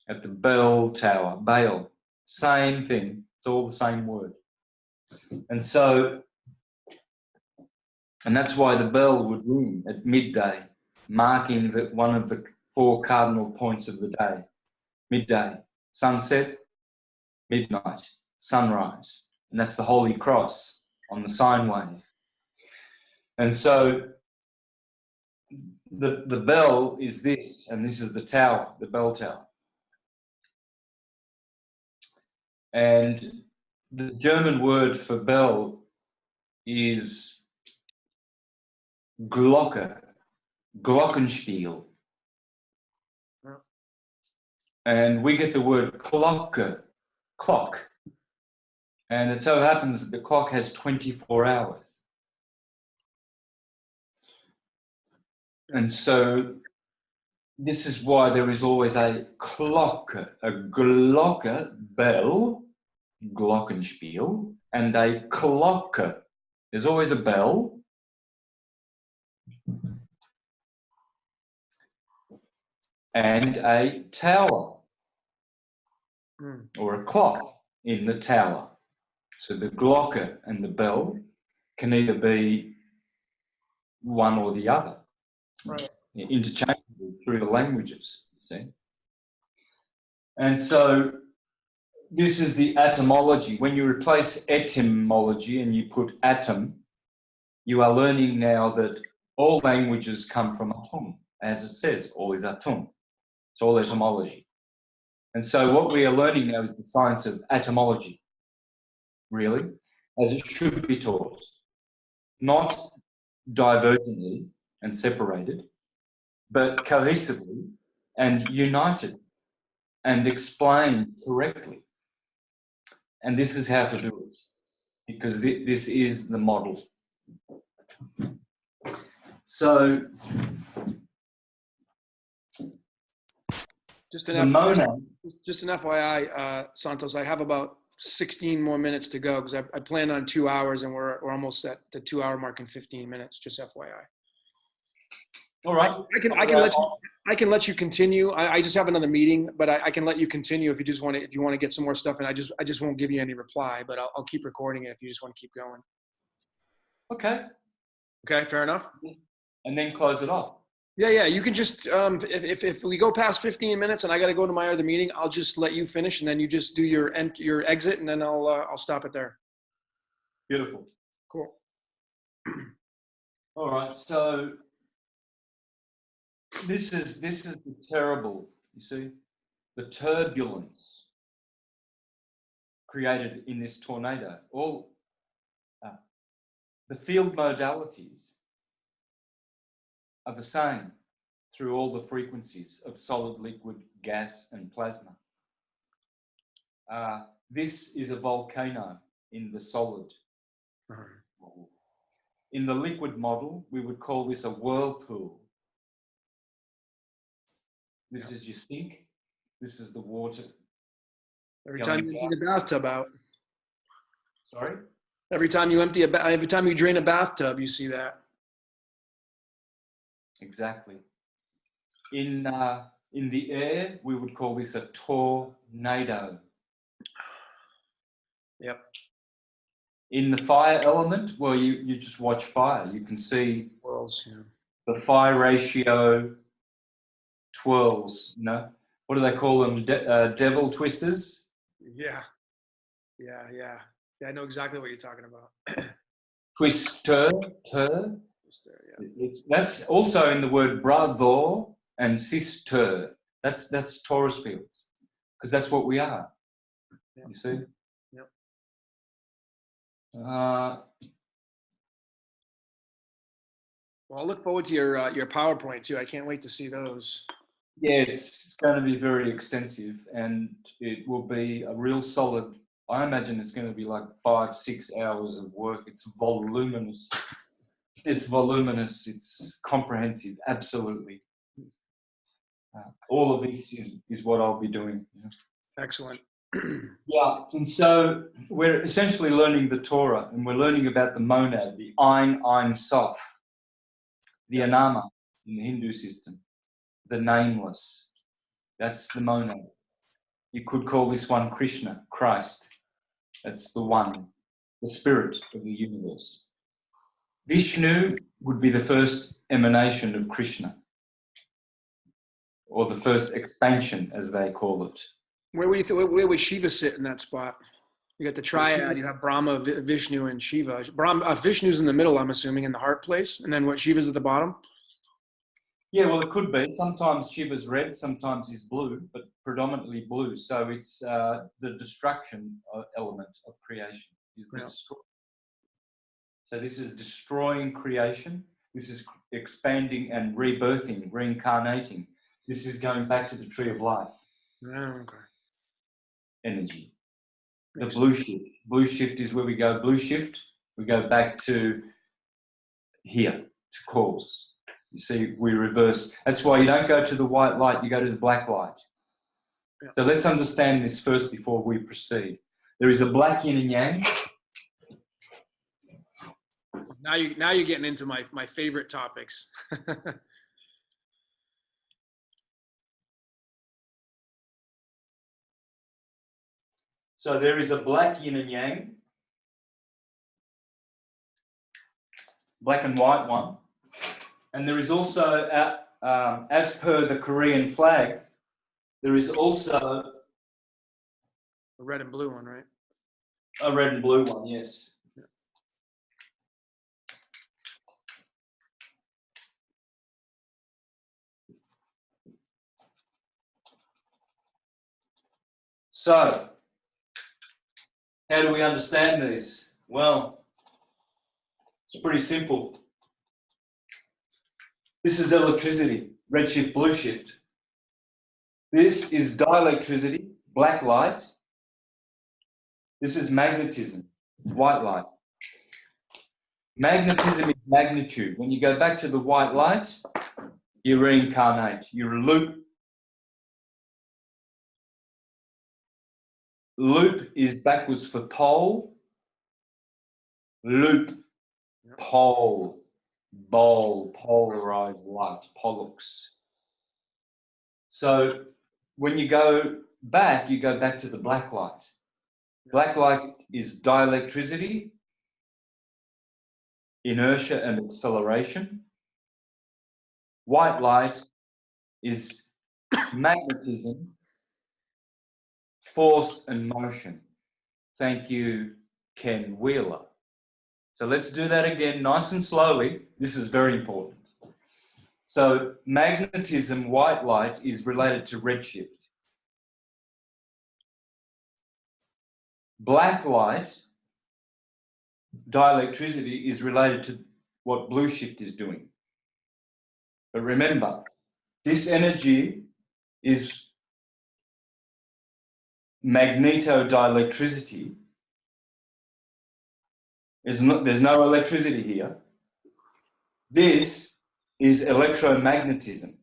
at the bell tower, Baal. Same thing. It's all the same word. And so, and that's why the bell would ring at midday, marking that one of the 4 cardinal points of the day. Midday, sunset, midnight, sunrise. And that's the Holy Cross on the sine wave. And so the bell is this, and this is the tower, the bell tower. And the German word for bell is Glocke, Glockenspiel. And we get the word Glocke, clock. And it so happens that the clock has 24 hours. And so this is why there is always a Glocke, a Glocke, bell, Glockenspiel, and a Glocke. There's always a bell. and a tower Mm. or a clock in the tower. So the glocke and the bell can either be one or the other, Right. interchangeable through the languages, you see. And so this is the etymology. When you replace etymology and you put atom, you are learning now that all languages come from atum. As it says, all is atum. It's all etymology. And so what we are learning now is the science of etymology, really, as it should be taught. Not divergently and separated, but cohesively and united and explained correctly. And this is how to do it, because this is the model. So Just the an monad, just an FYI, Santos, I have about 16 more minutes to go because I plan on 2 hours and we're almost at the 2 hour mark in 15 minutes. Just FYI. all right. I can let you continue. I just have another meeting, but I can let you continue if you want to get some more stuff. And I just won't give you any reply, but I'll keep recording it if you just want to keep going. Okay. Okay, fair enough. And then close it off. Yeah. You can just if we go past 15 minutes and I got to go to my other meeting, I'll just let you finish and then you just do your exit and then I'll stop it there. Beautiful. Cool. All right. So this is the terrible, you see, the turbulence created in this tornado. All the field modalities are the same through all the frequencies of solid, liquid, gas, and plasma. This is a volcano in the solid model. In the liquid model, we would call this a whirlpool. This is your sink. This is the water. Every time you empty the bathtub out. Sorry? Every time you drain a bathtub, you see that. Exactly. In the air, we would call this a tornado. Yep. In the fire element, well, you just watch fire. You can see Whirls, yeah. the fire ratio twirls, you know? What do they call them? Devil twisters? Yeah. I know exactly what you're talking about. Twister. Yeah. That's also in the word brother and sister. That's Taurus fields, because that's what we are. Yep. You see? Yep. Well, I'll look forward to your PowerPoint too. I can't wait to see those. Yeah, it's going to be very extensive, and it will be a real solid. I imagine it's going to be like 5-6 hours of work. It's voluminous. It's comprehensive. Absolutely. All of this is what I'll be doing. You know? Excellent. Yeah, and so we're essentially learning the Torah, and we're learning about the monad, the Ein Sof, the Anama in the Hindu system, the nameless. That's the monad. You could call this one Krishna, Christ. That's the one, the spirit of the universe. Vishnu would be the first emanation of Krishna, or the first expansion, as they call it. Where would Shiva sit in that spot? You got the triad. You have Brahma, Vishnu, and Shiva. Vishnu's in the middle, I'm assuming, in the heart place, and then what? Shiva's at the bottom. Yeah, well, it could be. Sometimes Shiva's red, sometimes he's blue, but predominantly blue. So it's the destruction element of creation is the destroy. So this is destroying creation. This is expanding and rebirthing, reincarnating. This is going back to the tree of life. Okay. Energy. The blue shift. Blue shift is where we go. Blue shift, we go back to here, to cause. You see, we reverse. That's why you don't go to the white light, you go to the black light. Yeah. So let's understand this first before we proceed. There is a black yin and yang. Now you're getting into my favorite topics. So there is a black yin and yang, black and white one. And there is also, as per the Korean flag, there is also The red and blue one, right? a red and blue one, yes. So, how do we understand these? Well, it's pretty simple. This is electricity, red shift, blue shift. This is dielectricity, black light. This is magnetism, white light. Magnetism is magnitude. When you go back to the white light, you reincarnate. You're a loop. Loop is backwards for pole. Loop, pole, bowl, polarized light, pollux. So when you go back to the black light. Black light is dielectricity, inertia and acceleration. White light is magnetism, force and motion. Thank you, Ken Wheeler. So let's do that again nice and slowly. This is very important. So magnetism, white light, is related to redshift. Black light, dielectricity, is related to what blue shift is doing. But remember, this energy is magnetodielectricity. There's no electricity here. This is electromagnetism.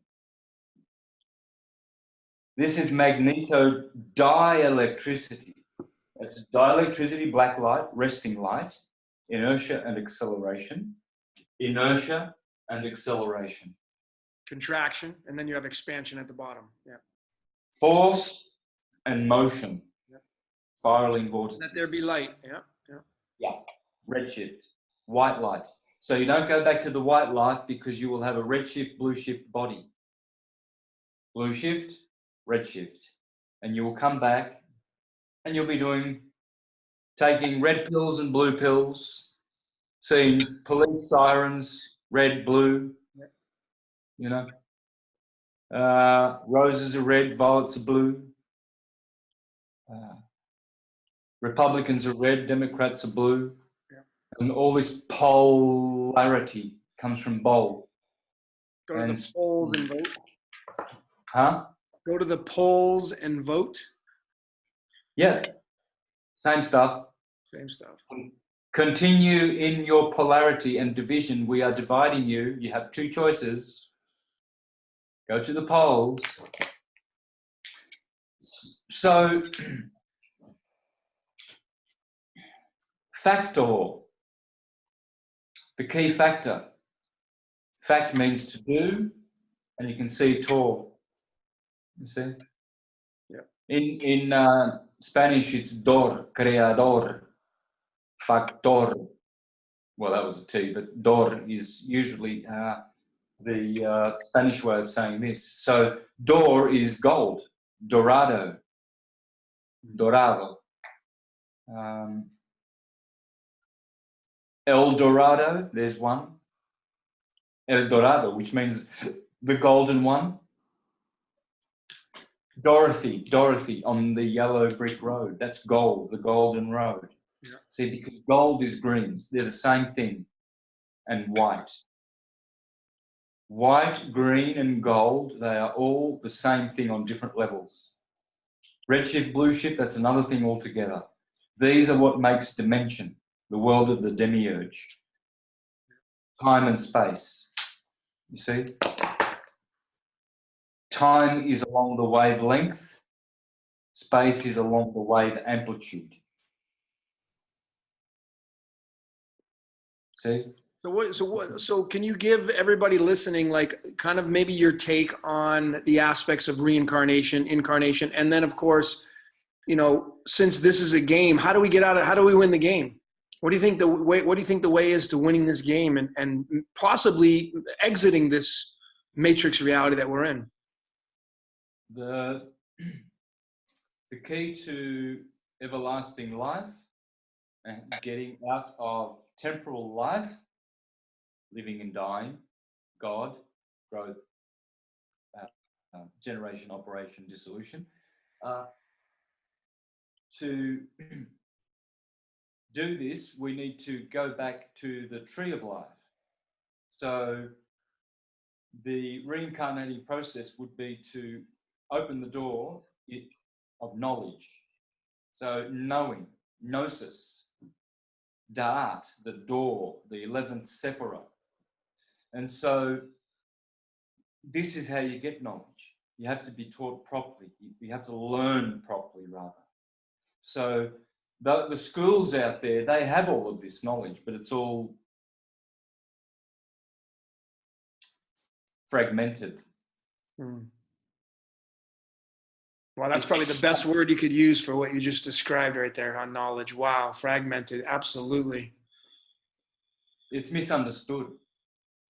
This is magnetodielectricity. That's dielectricity, black light, resting light, inertia and acceleration. Inertia and acceleration. Contraction, and then you have expansion at the bottom. Yeah. Force and motion. Yep. Spiraling vortices. Let there be light. Yeah. Yeah. Yeah. Redshift. White light. So you don't go back to the white light because you will have a redshift, blue shift body. Blue shift, redshift. And you will come back and you'll be taking red pills and blue pills, seeing police sirens, red, blue, you know. Roses are red, violets are blue. Republicans are red, Democrats are blue. Yeah. And all this polarity comes from bowl. Go to the polls and vote. Huh? Go to the polls and vote. Yeah. Same stuff. Same stuff. Continue in your polarity and division. We are dividing you. You have two choices. Go to the polls. So, factor, the key factor. Fact means to do, and you can see tor. You see? Yeah. In Spanish, it's dor, creador, factor. Well, that was a T, but dor is usually the Spanish way of saying this. So dor is gold, dorado, dorado. El Dorado, there's one. El Dorado, which means the golden one. Dorothy on the yellow brick road. That's gold, the golden road. Yeah. See, because gold is green. They're the same thing. And white. White, green, and gold, they are all the same thing on different levels. Red shift, blue shift, that's another thing altogether. These are what makes dimension, the world of the demiurge. Time and space. You see? Time is along the wavelength. Space is along the wave amplitude. See? So can you give everybody listening, like, kind of maybe your take on the aspects of reincarnation, incarnation, and then of course since this is a game, how do we get out of, how do we win the game? What do you think the way is to winning this game and possibly exiting this matrix reality that we're in? The key to everlasting life and getting out of temporal life, living and dying, God, growth, generation, operation, dissolution, to do this, we need to go back to the tree of life. So the reincarnating process would be to open the door of knowledge. So knowing, gnosis, da'at, the door, the 11th sephira. And so this is how you get knowledge. You have to be taught properly. You have to learn properly, rather. So the schools out there, they have all of this knowledge, but it's all fragmented. Well, that's probably the best word you could use for what you just described right there on knowledge. Wow, fragmented, absolutely. It's misunderstood.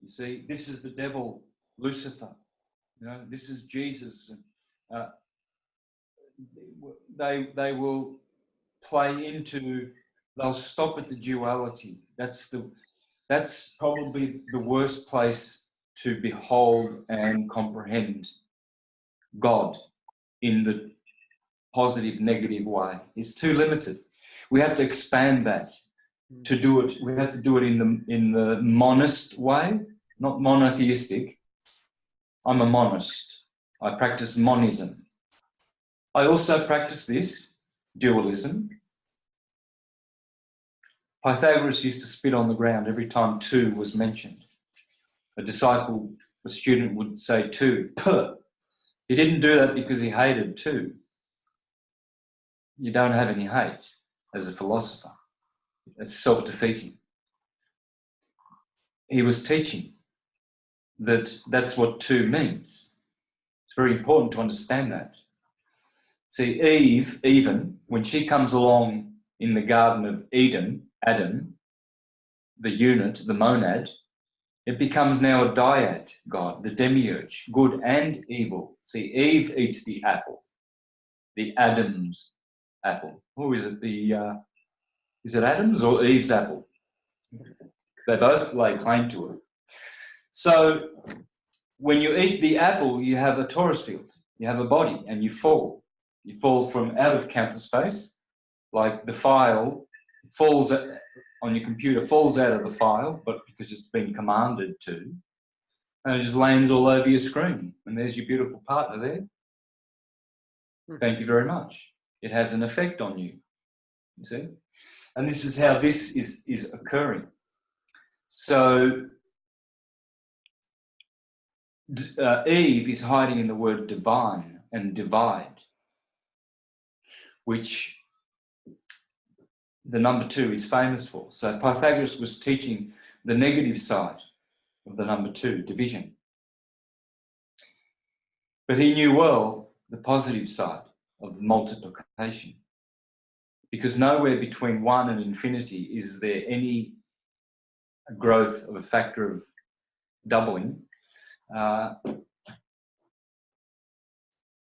You see, this is the devil, Lucifer. This is Jesus. They will play into. They'll stop at the duality. That's probably the worst place to behold and comprehend God in the positive, negative way. It's too limited. We have to expand that. To do it, we have to do it in the monist way, not monotheistic. I'm a monist. I practice monism. I also practice this, dualism. Pythagoras used to spit on the ground every time two was mentioned. A student would say two. Puh. He didn't do that because he hated two. You don't have any hate as a philosopher. It's self-defeating. He was teaching that that's what two means. It's very important to understand that. See, Eve, even when she comes along in the Garden of Eden, Adam, the unit, the monad, it becomes now a dyad God, the demiurge, good and evil. See, Eve eats the apple, the Adam's apple. Or is it Adam's or Eve's apple? They both lay claim to it. So when you eat the apple, you have a torus field, you have a body, and you fall. You fall from out of counter space, like the file falls on your computer, falls out of the file, but because it's been commanded to, and it just lands all over your screen. And there's your beautiful partner there. Thank you very much. It has an effect on you, you see? And this is how this is occurring. So Eve is hiding in the word divine and divide, which the number two is famous for. So Pythagoras was teaching the negative side of the number two, division. But he knew well the positive side of multiplication, because nowhere between one and infinity is there any growth of a factor of doubling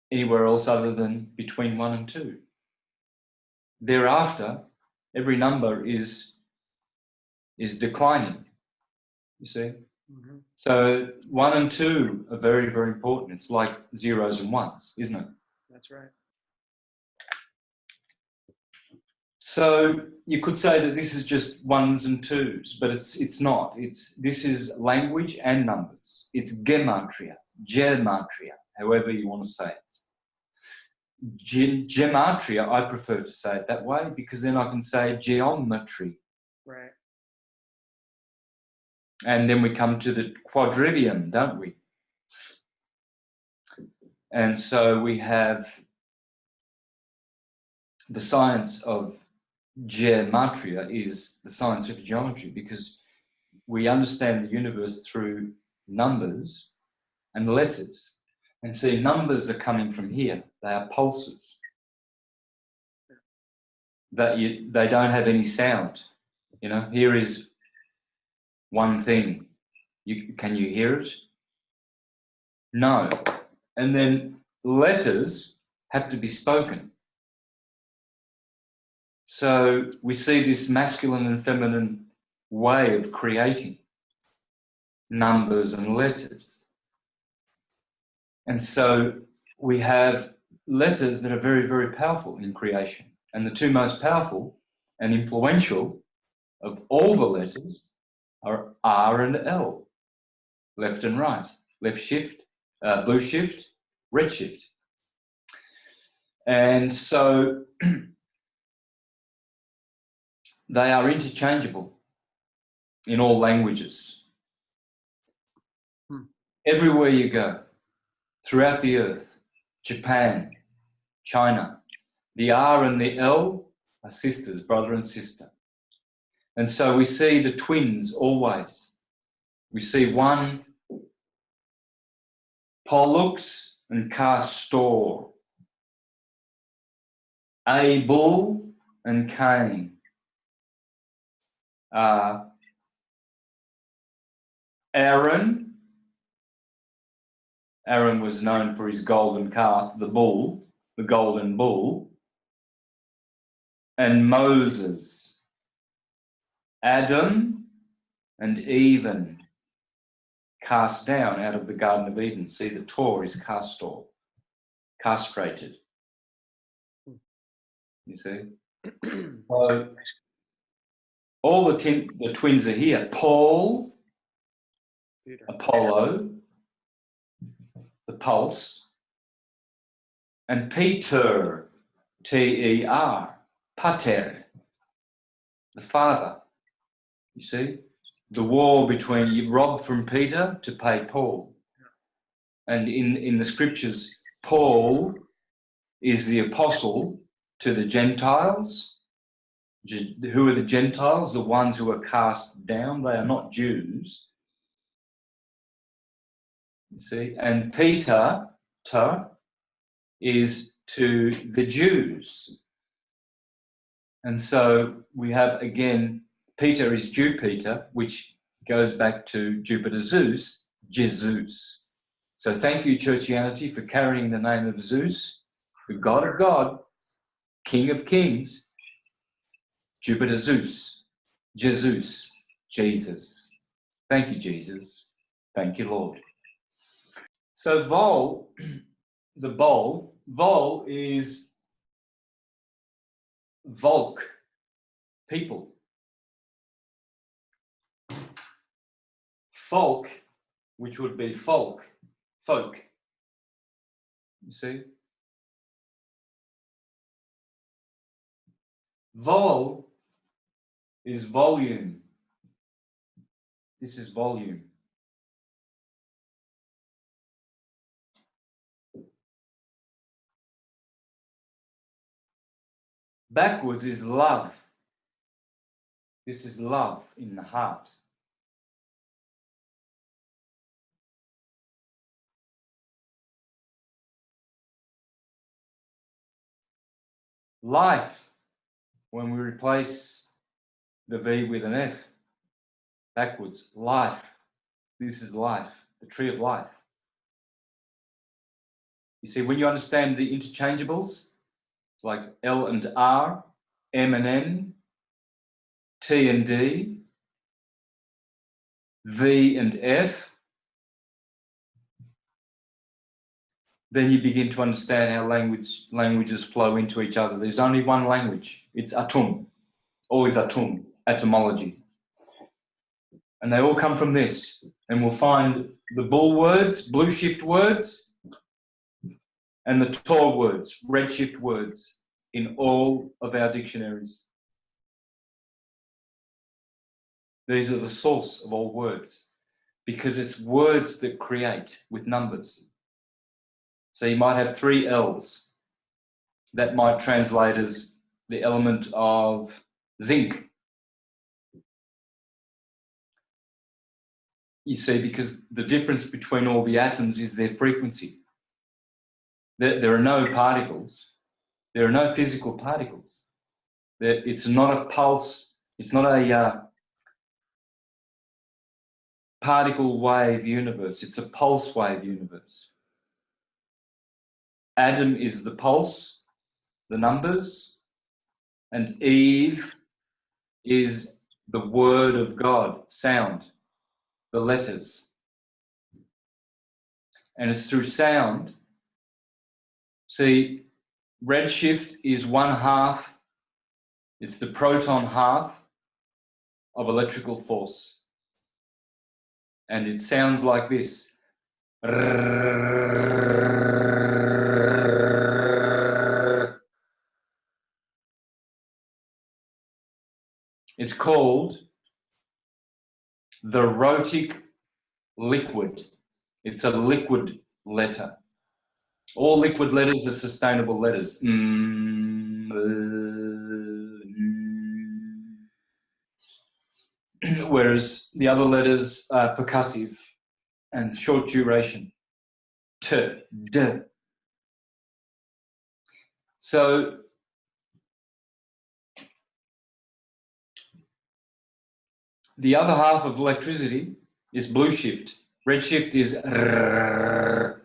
anywhere else other than between 1 and 2. Thereafter, every number is declining, you see. Mm-hmm. So 1 and 2 are very, very important. It's like zeros and ones, isn't it? That's right. So you could say that this is just ones and twos, but it's not. This is language and numbers. It's gematria, however you want to say it. Gematria, I prefer to say it that way because then I can say geometry. Right. And then we come to the quadrivium, don't we? And so we have the science of gematria is the science of geometry, because we understand the universe through numbers and letters. And see, numbers are coming from here. They are pulses. they don't have any sound. You know, here is one thing. Can you hear it? No. And then letters have to be spoken. So we see this masculine and feminine way of creating numbers and letters. And so we have letters that are very, very powerful in creation. And the two most powerful and influential of all the letters are R and L, left and right, left shift, blue shift, red shift. And so they are interchangeable in all languages. Everywhere you go, throughout the earth, Japan, China, the R and the L are sisters, brother and sister. And so we see the twins always. We see one, Pollux and Castor, Abel and Cain, Aaron was known for his golden calf, the bull, the golden bull, and Moses, Adam and Eve, cast down out of the Garden of Eden. See, the Tor is castor, castrated. You see? So all the twins are here. Paul, Apollo, the pulse, and Peter, T-E-R, pater, the father. You see? The war between, you rob from Peter to pay Paul. And in the scriptures, Paul is the apostle to the Gentiles. Who are the Gentiles? The ones who are cast down. They are not Jews. You see? And Peter is to the Jews. And so we have, again, Peter is Jew Peter, which goes back to Jupiter Zeus, Jesus. So thank you, Churchianity, for carrying the name of Zeus, the God of God, King of Kings, Jupiter Zeus, Jesus, Jesus. Thank you, Jesus. Thank you, Lord. So Vol, the bowl, Vol is Volk, people. Folk, which would be folk. You see? Vol is volume. This is volume. Backwards is love. This is love in the heart. Life, when we replace the V with an F, backwards, life. This is life, the tree of life. You see, when you understand the interchangeables, it's like L and R, M and N, T and D, V and F, then you begin to understand how languages flow into each other. There's only one language. It's atum, always atum, etymology. And they all come from this. And we'll find the bull words, blue shift words, and the Tor words, red shift words, in all of our dictionaries. These are the source of all words, because it's words that create with numbers. So you might have 3 L's. That might translate as the element of zinc. You see, because the difference between all the atoms is their frequency. There are no particles. There are no physical particles. That it's not a pulse, it's not a particle wave universe, it's a pulse wave universe. Adam is the pulse, the numbers, and Eve is the word of God, sound, the letters. And it's through sound. See, redshift is 1/2, it's the proton half of electrical force. And it sounds like this. It's called the rhotic liquid. It's a liquid letter. All liquid letters are sustainable letters. Whereas the other letters are percussive and short duration. T, D. So the other half of electricity is blue shift. Red shift is R.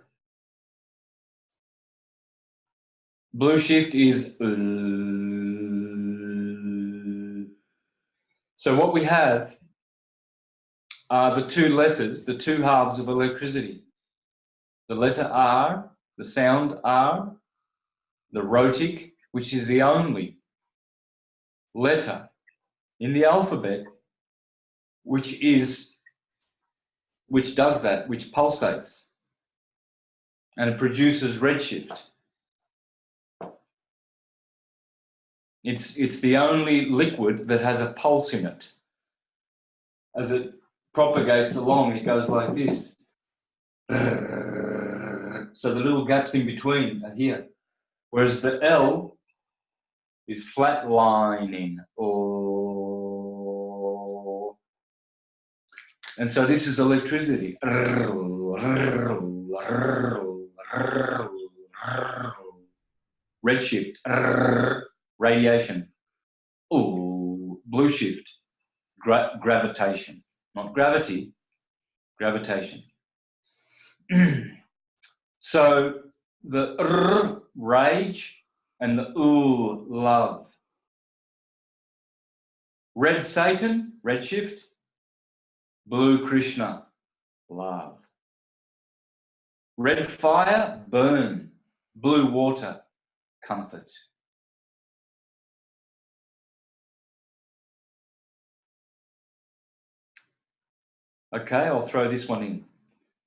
Blue shift is So what we have are the two letters, the two halves of electricity. The letter R, the sound R, the rhotic, which is the only letter in the alphabet which does that, which pulsates, and it produces redshift. It's the only liquid that has a pulse in it. As it propagates along, it goes like this. So the little gaps in between are here. Whereas the L is flatlining. Oh. And so this is electricity. Redshift. Radiation. Ooh. Blue shift. Gravitation. Not gravity, gravitation. So the rage and the love. Red Satan, redshift. Blue Krishna, love. Red fire, burn. Blue water, comfort. Okay, I'll throw this one in.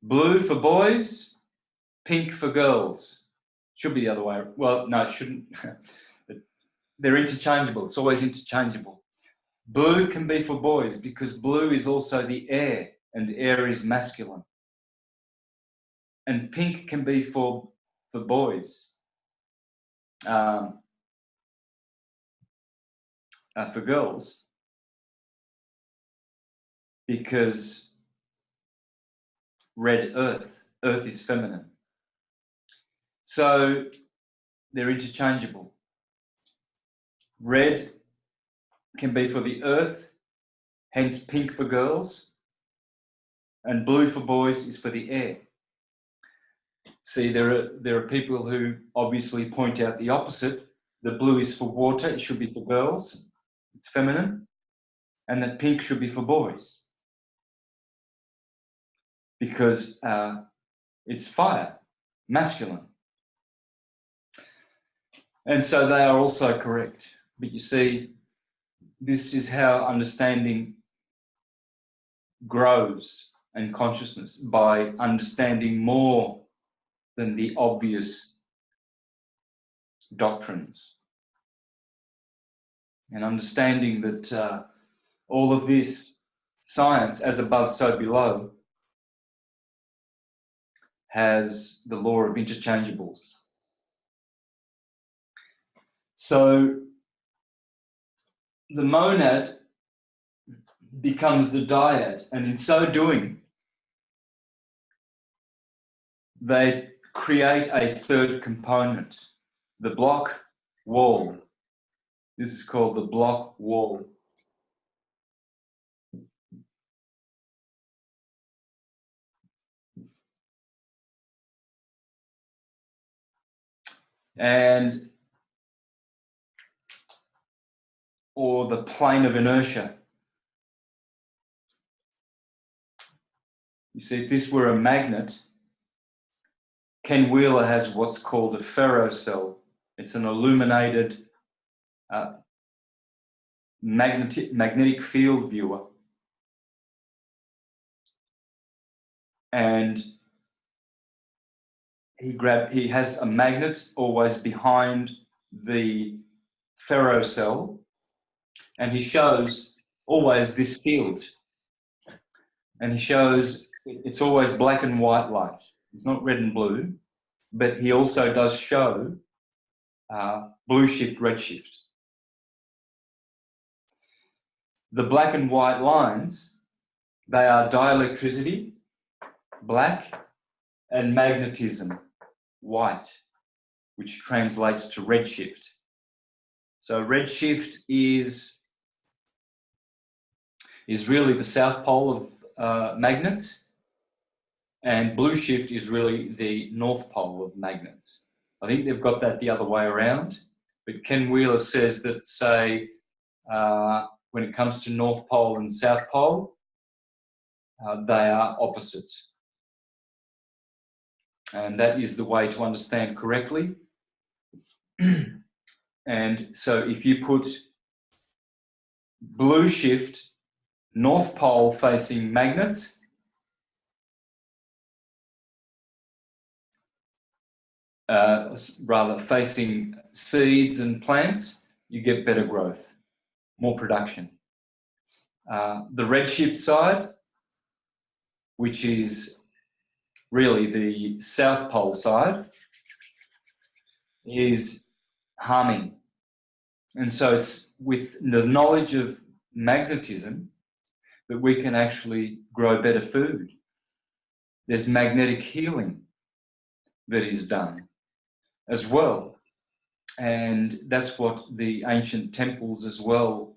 Blue for boys, pink for girls. Should be the other way. Well, no, it shouldn't. They're interchangeable. It's always interchangeable. Blue can be for boys because blue is also the air, and air is masculine. And pink can be for boys. For girls, because red earth is feminine. So they're interchangeable. Red can be for the earth, hence pink for girls, and blue for boys is for the air. See, there are people who obviously point out the opposite. The blue is for water, it should be for girls, it's feminine, and that pink should be for boys because it's fire, masculine. And so they are also correct. But you see, this is how understanding grows and consciousness, by understanding more than the obvious doctrines. And understanding that all of this science, as above, so below, has the law of interchangeables. So the monad becomes the dyad, and in so doing, they create a third component, the block wall. This is called the block wall. And or the plane of inertia. You see, if this were a magnet, Ken Wheeler has what's called a ferrocell. It's an illuminated magnetic field viewer. And he has a magnet always behind the ferrocell, and he shows always this field. And he shows it's always black and white light. It's not red and blue, but he also does show blue shift, red shift. The black and white lines, they are dielectricity, black, and magnetism, white, which translates to redshift. So redshift is really the south pole of magnets, and blue shift is really the north pole of magnets. I think they've got that the other way around, but Ken Wheeler says that, say, when it comes to north pole and south pole, they are opposite. And that is the way to understand correctly. And so if you put blue shift, north pole facing magnets, rather facing seeds and plants, you get better growth, more production. The redshift side, which is really the south pole side, is harming. And so it's with the knowledge of magnetism that we can actually grow better food. There's magnetic healing that is done as well. And that's what the ancient temples as well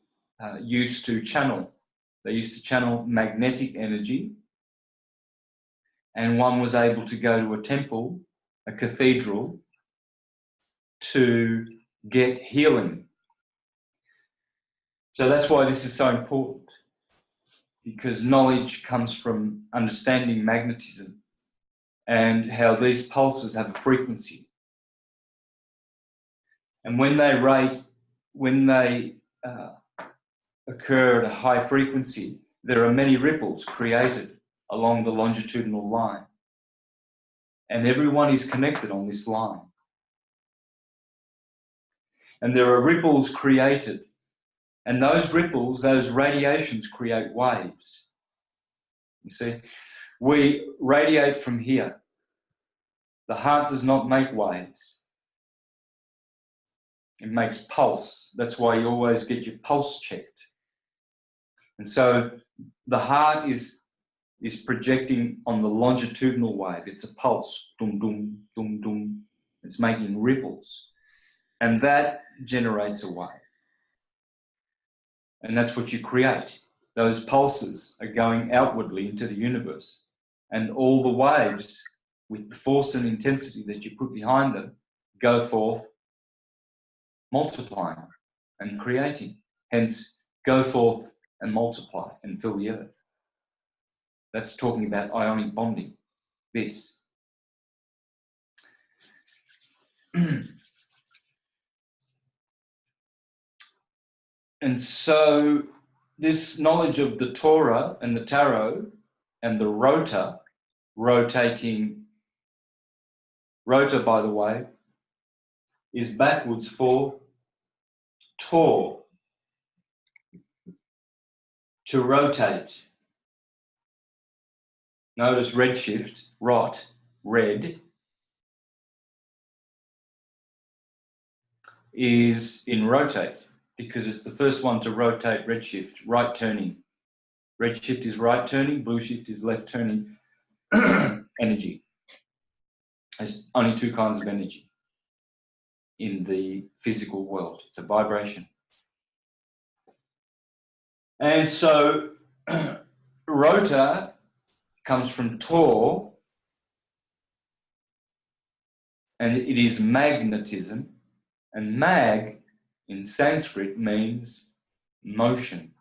used to channel. They used to channel magnetic energy, and one was able to go to a temple, a cathedral, to get healing. So that's why this is so important, because knowledge comes from understanding magnetism and how these pulses have a frequency. And when they occur at a high frequency, there are many ripples created along the longitudinal line. And everyone is connected on this line. And there are ripples created. And those ripples, those radiations create waves. You see, we radiate from here. The heart does not make waves. It makes pulse. That's why you always get your pulse checked. And so the heart is projecting on the longitudinal wave. It's a pulse, dum, dum, dum, dum. It's making ripples. And that generates a wave. And that's what you create. Those pulses are going outwardly into the universe. And all the waves, with the force and intensity that you put behind them, go forth multiplying and creating. Hence, go forth and multiply and fill the earth. That's talking about ionic bonding, this. And so this knowledge of the Torah and the Tarot and the rota, rotating, rota, by the way, is backwards for tor, to rotate. Notice redshift, rot, red, is in rotate because it's the first one to rotate redshift, right turning. Redshift is right turning, blue shift is left turning energy. There's only two kinds of energy in the physical world. It's a vibration. And so rota comes from tor, and it is magnetism, and mag in Sanskrit means motion.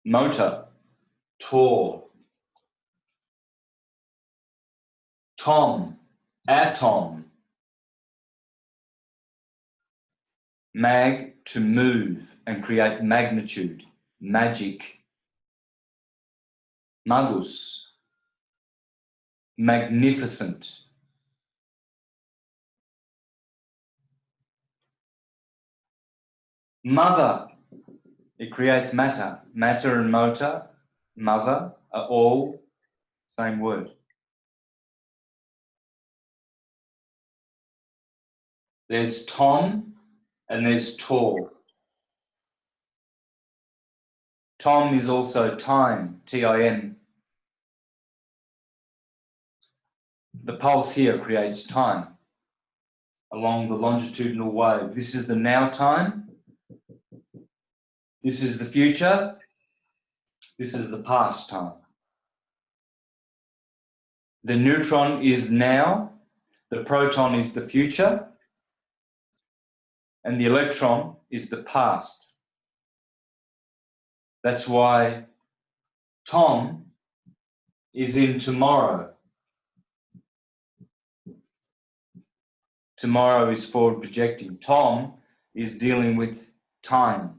Motor, tor. Tom, atom. Mag, to move and create magnitude, magic. Magus, magnificent. Mother, it creates matter. Matter and motor, mother, are all same word. There's Tom and there's Tor. Tom is also time, T-I-M. The pulse here creates time along the longitudinal wave. This is the now time. This is the future. This is the past time. The neutron is now. The proton is the future. And the electron is the past. That's why Tom is in tomorrow. Tomorrow is forward projecting. Tom is dealing with time.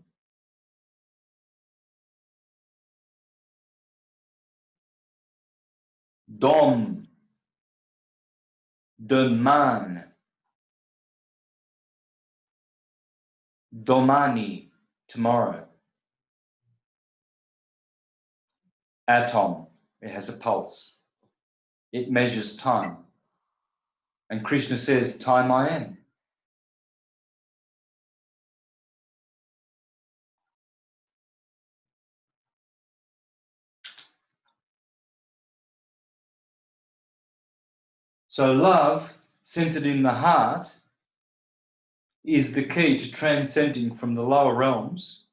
Dom, demain, domani, tomorrow. Atom, it has a pulse. It measures time. And Krishna says, time I am. So love, centered in the heart, is the key to transcending from the lower realms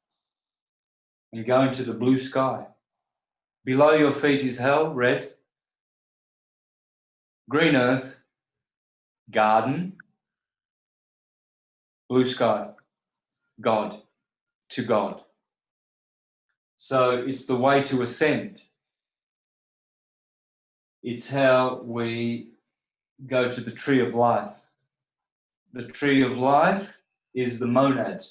and going to the blue sky. Below your feet is hell, red. Green earth, garden. Blue sky, God, to God. So it's the way to ascend. It's how we go to the tree of life. The tree of life is the monad.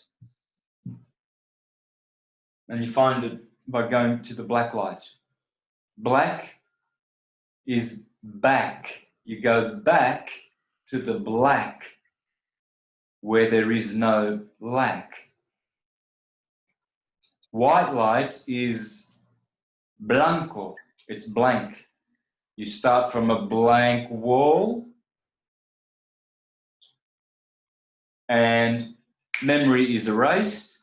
And you find it by going to the black light. Black is back. You go back to the black where there is no lack. White light is blanco. It's blank. You start from a blank wall and memory is erased.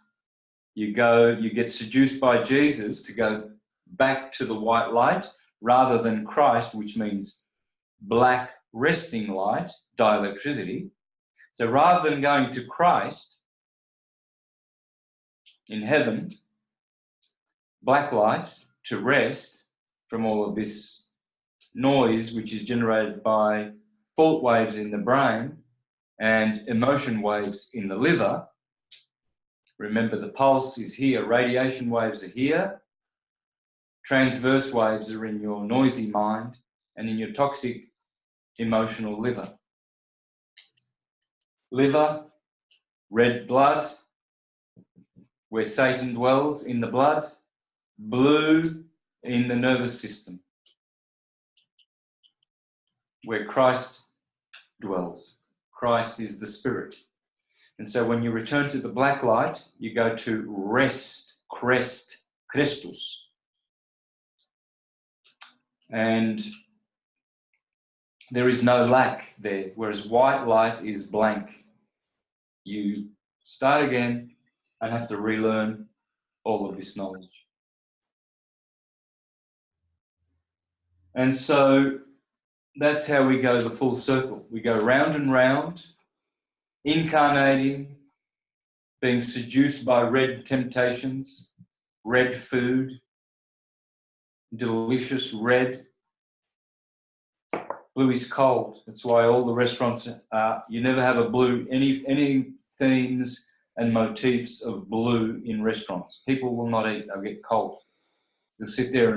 You get seduced by Jesus to go back to the white light rather than Christ, which means black resting light, dielectricity. So rather than going to Christ in heaven, black light to rest from all of this noise which is generated by fault waves in the brain and emotion waves in the liver. Remember, the pulse is here, radiation waves are here, transverse waves are in your noisy mind and in your toxic emotional liver. Liver, red blood, where Satan dwells in the blood, blue in the nervous system, where Christ dwells. Christ is the spirit. And so when you return to the black light, you go to rest, crest, Christus. And there is no lack there, whereas white light is blank. You start again and have to relearn all of this knowledge. And so that's how we go the full circle. We go round and round, incarnating, being seduced by red temptations, red food, delicious red. Blue is cold. That's why all the restaurants you never have a blue, any themes and motifs of blue in restaurants. People will not eat, they'll get cold. You'll sit there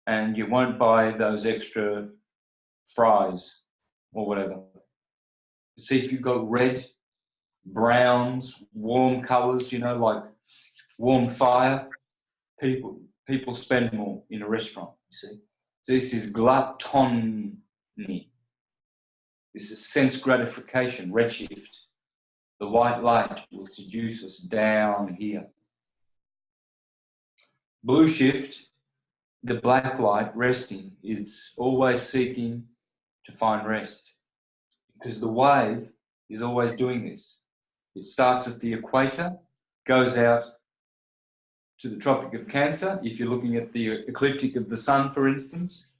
and you won't buy those extra fries or whatever. See, if you've got red, browns, warm colours, you know, like warm fire, people spend more in a restaurant, you see. So this is gluttony. This is sense gratification, redshift. The white light will seduce us down here. Blue shift, the black light, resting, is always seeking to find rest. Because the wave is always doing this. It starts at the equator, goes out to the Tropic of Cancer. If you're looking at the ecliptic of the sun, for instance,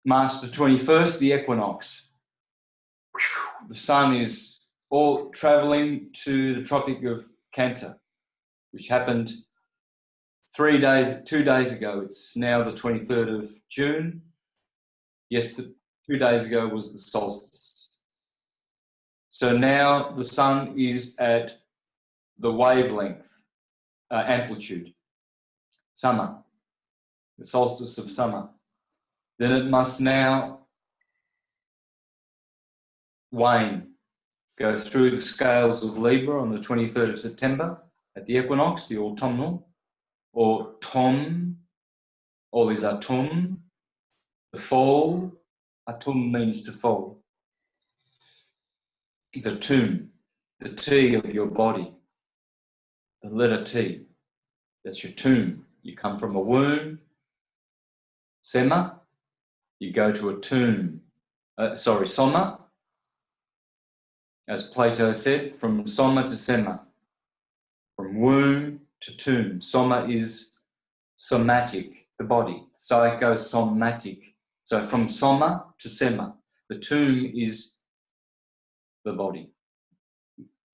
March the 21st, the equinox. The sun is all traveling to the Tropic of Cancer, which happened 2 days ago. It's now the 23rd of June. Yes, 2 days ago was the solstice. So now the sun is at the wavelength, amplitude, summer, the solstice of summer. Then it must now wane, go through the scales of Libra on the 23rd of September at the equinox, the autumnal, or autumn, all is autumn, the fall. Autumn means to fall. The tomb, the T of your body, the letter T, that's your tomb. You come from a womb, sema, you go to a tomb, soma, as Plato said, from soma to sema, from womb to tomb. Soma is somatic, the body, psychosomatic. So from soma to sema, the tomb is the body.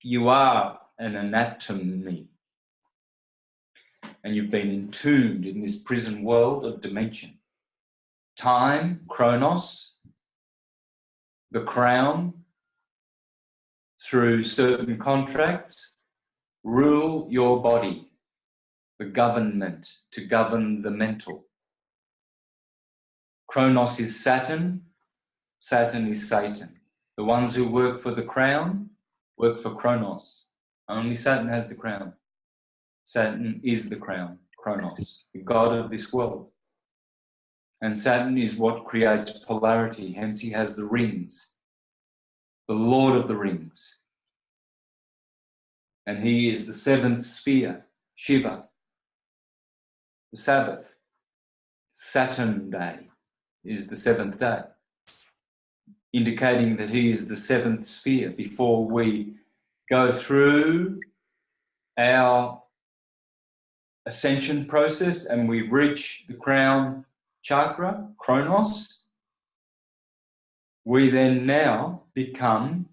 You are an anatomy, and you've been entombed in this prison world of dimension. Time, chronos, the crown, through certain contracts, rule your body, the government, to govern the mental. Chronos is Saturn, Saturn is Satan. The ones who work for the crown work for Chronos. Only Saturn has the crown. Saturn is the crown, Chronos, the god of this world. And Saturn is what creates polarity, hence he has the rings, the Lord of the rings. And he is the seventh sphere, Shiva, the Sabbath. Saturn day is the seventh day, indicating that he is the seventh sphere. Before we go through our ascension process and we reach the crown chakra, Chronos, we then now become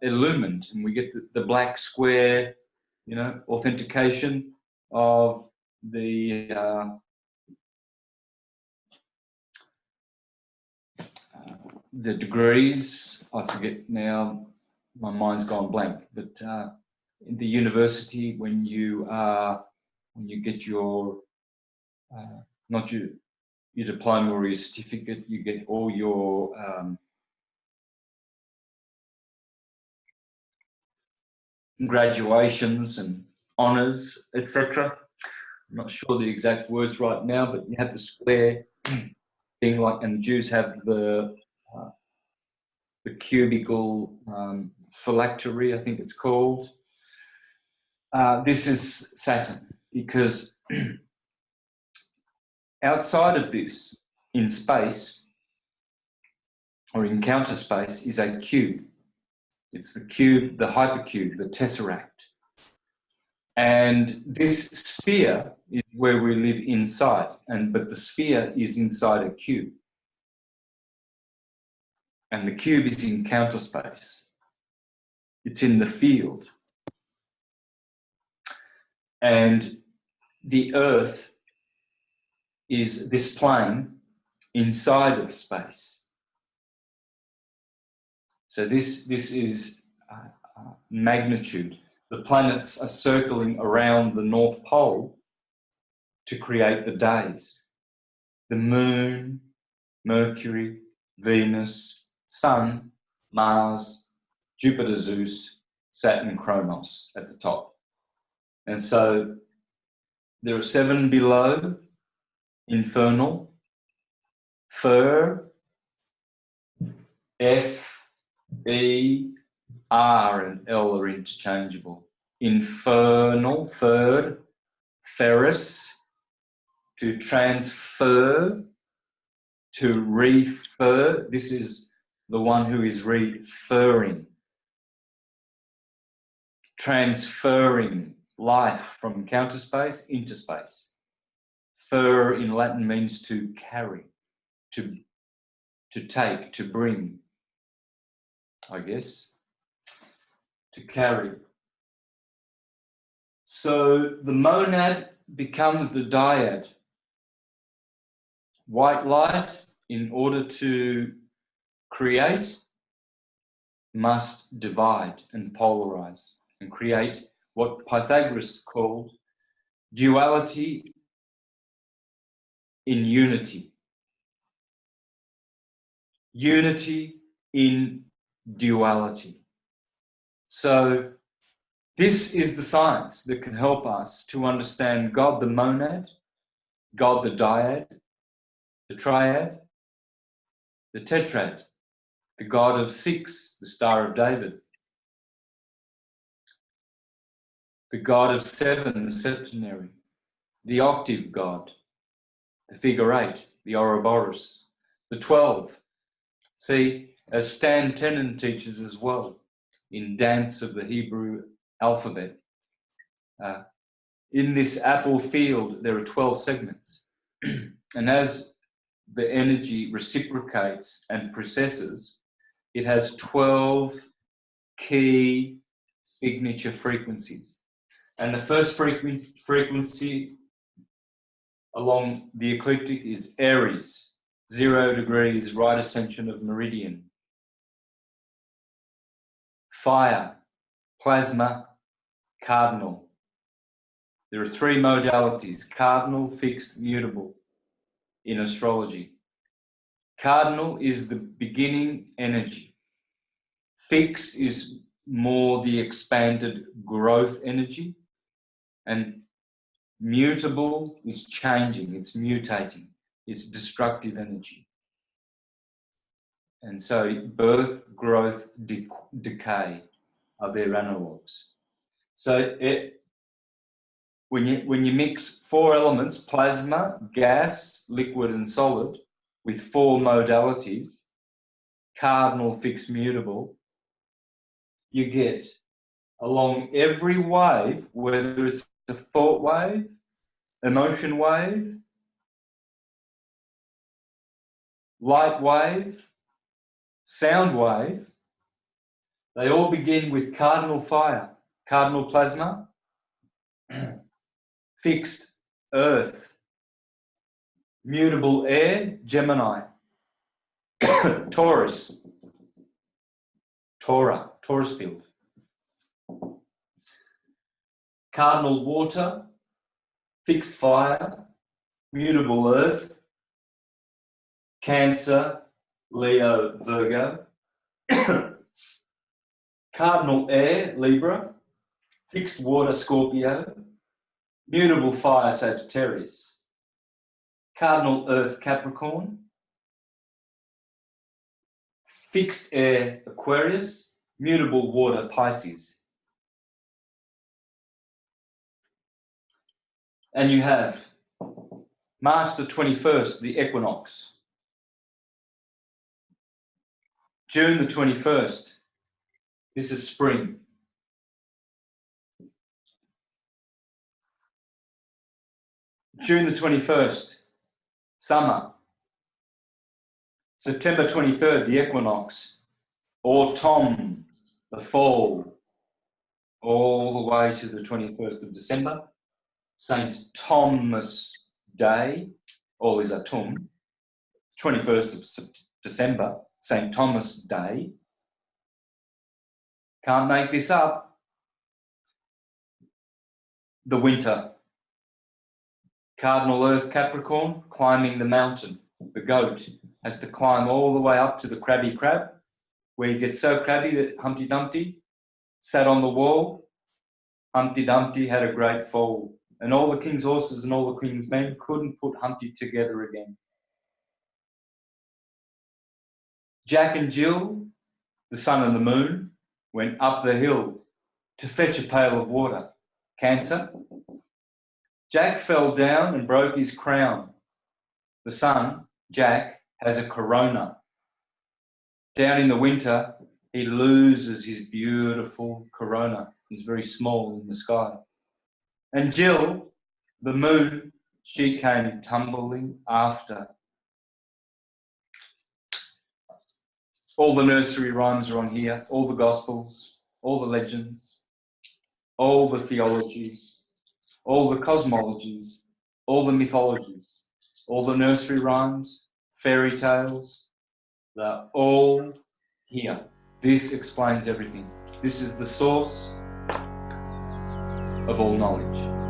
illumined, and we get the black square, you know, authentication of the degrees. I forget now, my mind's gone blank, but in the university, when you get your not your diploma or your certificate, you get all your graduations and honours, etc. I'm not sure the exact words right now, but you have the square thing, like, and Jews have the cubical phylactery, I think it's called. This is Saturn, because outside of this, in space, or in counter space, is a cube. It's the cube, the hypercube, the tesseract. And this sphere is where we live inside, but the sphere is inside a cube. And the cube is in counter space. It's in the field. And the Earth is this plane inside of space. So this is magnitude. The planets are circling around the North Pole to create the days. The Moon, Mercury, Venus, Sun, Mars, Jupiter, Zeus, Saturn, Kronos at the top. And so there are 7 below: infernal, Fur, F, E, R and L are interchangeable. Infernal, third, ferrous, to transfer, to refer. This is the one who is referring. Transferring life from counter space into space. Fer in Latin means to carry, to take, to bring, I guess. To carry. So the monad becomes the dyad. White light, in order to create, must divide and polarize and create what Pythagoras called duality in unity. Unity in duality. So this is the science that can help us to understand God the monad, God the dyad, the triad, the tetrad, the God of 6, the Star of David, the God of 7, the septenary, the octave God, the figure 8, the Ouroboros, the 12. See, as Stan Tenen teaches as well in Dance of the Hebrew Alphabet, in this apple field there are 12 segments. And as the energy reciprocates and processes, it has 12 key signature frequencies. And the first frequency along the ecliptic is Aries, 0 degrees, right ascension of meridian. Fire, plasma, cardinal. There are 3 modalities: cardinal, fixed, mutable in astrology. Cardinal is the beginning energy. Fixed is more the expanded growth energy. And mutable is changing, it's mutating, it's destructive energy. And so birth, growth, decay are their analogues. So when you mix 4 elements, plasma, gas, liquid and solid, with 4 modalities, cardinal, fixed, mutable, you get along every wave, whether it's a thought wave, emotion wave, light wave, sound wave, they all begin with cardinal fire, cardinal plasma, fixed earth, mutable air, Gemini, Taurus, Taurus field, cardinal water, fixed fire, mutable earth, Cancer, Leo, Virgo, cardinal air, Libra, fixed water, Scorpio, mutable fire, Sagittarius, cardinal earth, Capricorn, fixed air, Aquarius, mutable water, Pisces. And you have March the 21st, the equinox. June the 21st, this is spring. June the 21st, summer. September 23rd, the equinox. Autumn, the fall. All the way to the 21st of December. St. Thomas Day, all is autumn. 21st of December, St. Thomas Day. Can't make this up. The winter. Cardinal Earth Capricorn, climbing the mountain. The goat has to climb all the way up to the Krabby Crab, where he gets so crabby that Humpty Dumpty sat on the wall. Humpty Dumpty had a great fall, and all the king's horses and all the king's men couldn't put Humpty together again. Jack and Jill, the sun and the moon, went up the hill to fetch a pail of water. Cancer. Jack fell down and broke his crown. The sun, Jack, has a corona. Down in the winter, he loses his beautiful corona. He's very small in the sky. And Jill, the moon, she came tumbling after. All the nursery rhymes are on here, all the gospels, all the legends, all the theologies, all the cosmologies, all the mythologies, all the nursery rhymes, fairy tales, they're all here. This explains everything. This is the source of all knowledge.